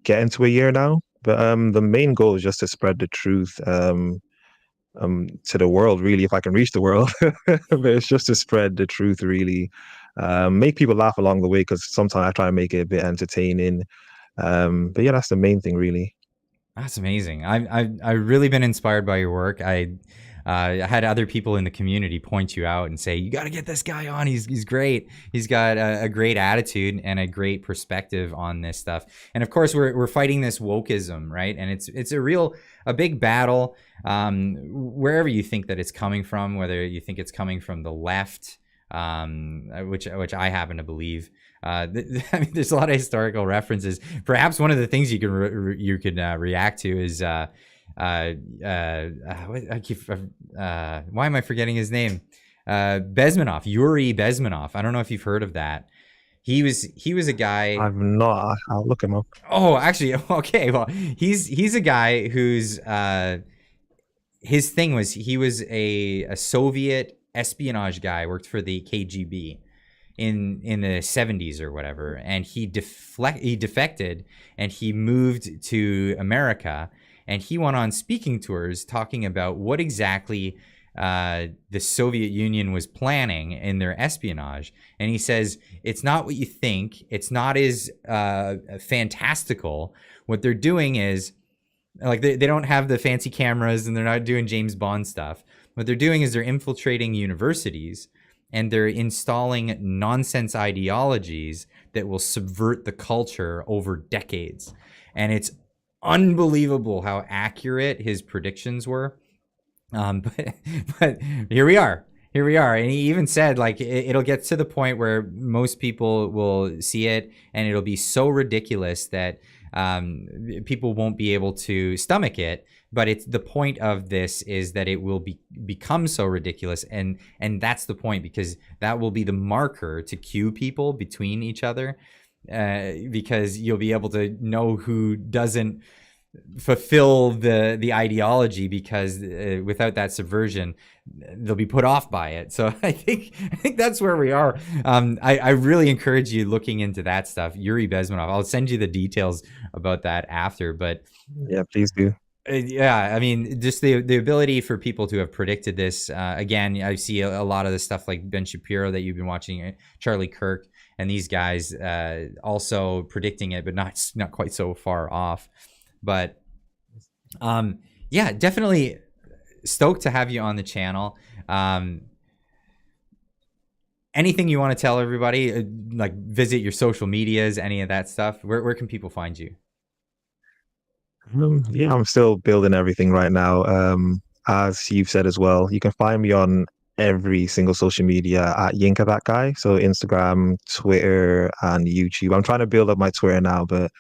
get into a year now. But the main goal is just to spread the truth to the world, really, if I can reach the world. But it's just to spread the truth, really. Make people laugh along the way, because sometimes I try to make it a bit entertaining. But yeah, that's the main thing, really. That's amazing. I've really been inspired by your work. I had other people in the community point you out and say, you got to get this guy on. He's great. He's got a great attitude and a great perspective on this stuff. And of course, we're fighting this wokeism, right? And it's a big battle. Wherever you think that it's coming from, whether you think it's coming from the left, which I happen to believe. I mean, there's a lot of historical references. Perhaps one of the things you can react to is why am I forgetting his name? Bezmenov, Yuri Bezmenov. I don't know if you've heard of that. He was a guy. I've not. I'll look him up. Oh, actually, okay. Well, he's a guy who's his thing was he was a Soviet espionage guy, worked for the KGB in the 70s or whatever, and he defected and he moved to America. And he went on speaking tours talking about what exactly the Soviet Union was planning in their espionage. And he says, it's not what you think. It's not as fantastical. What they're doing is, like, they don't have the fancy cameras and they're not doing James Bond stuff. What they're doing is they're infiltrating universities and they're installing nonsense ideologies that will subvert the culture over decades. And it's unbelievable how accurate his predictions were. But here we are. And he even said, like, it'll get to the point where most people will see it and it'll be so ridiculous that people won't be able to stomach it. But it's the point of this is that it will become so ridiculous, and that's the point, because that will be the marker to cue people between each other. Because you'll be able to know who doesn't fulfill the ideology, because without that subversion, they'll be put off by it. So I think that's where we are. I really encourage you looking into that stuff. Yuri Bezmenov. I'll send you the details about that after. But yeah, please do. Yeah, I mean, just the ability for people to have predicted this. Again, I see a lot of the stuff like Ben Shapiro that you've been watching, Charlie Kirk, and these guys also predicting it, but not quite so far off. But yeah, definitely stoked to have you on the channel. Anything you want to tell everybody, like visit your social medias, any of that stuff, where can people find you? Yeah, I'm still building everything right now. As you've said as well, you can find me on every single social media at Yinka that guy. So Instagram, Twitter, and YouTube. I'm trying to build up my Twitter now, but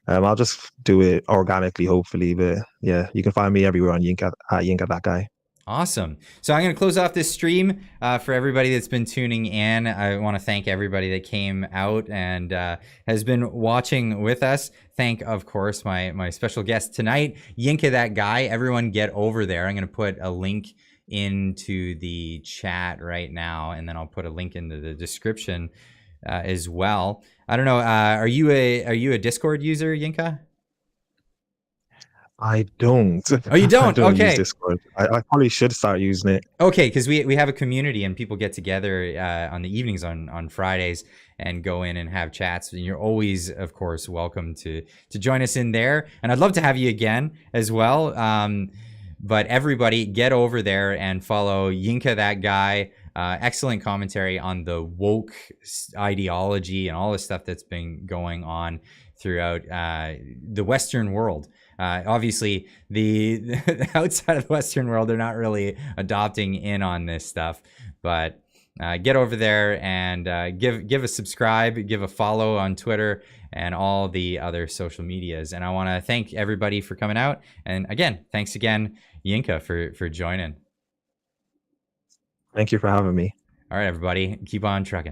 I'll just do it organically, hopefully. But yeah, you can find me everywhere on Yinka at Yinka that guy. Awesome. So I'm going to close off this stream for everybody that's been tuning in. I want to thank everybody that came out and has been watching with us. Thank, of course, my special guest tonight, Yinka that guy. Everyone get over there. I'm going to put a link into the chat right now, and then I'll put a link into the description as well. I don't know. Are you a Discord user, Yinka? I don't. Oh, you don't? I don't Okay. use Discord. I probably should start using it. Okay, because we have a community and people get together on the evenings on Fridays and go in and have chats. And you're always, of course, welcome to join us in there. And I'd love to have you again as well. But everybody get over there and follow Yinka that guy. Excellent commentary on the woke ideology and all the stuff that's been going on throughout the Western world. Obviously, the outside of the Western world, they're not really adopting in on this stuff. But get over there and give a subscribe, give a follow on Twitter and all the other social medias. And I want to thank everybody for coming out. And again, thanks again, Yinka, for joining. Thank you for having me. All right, everybody, keep on trucking.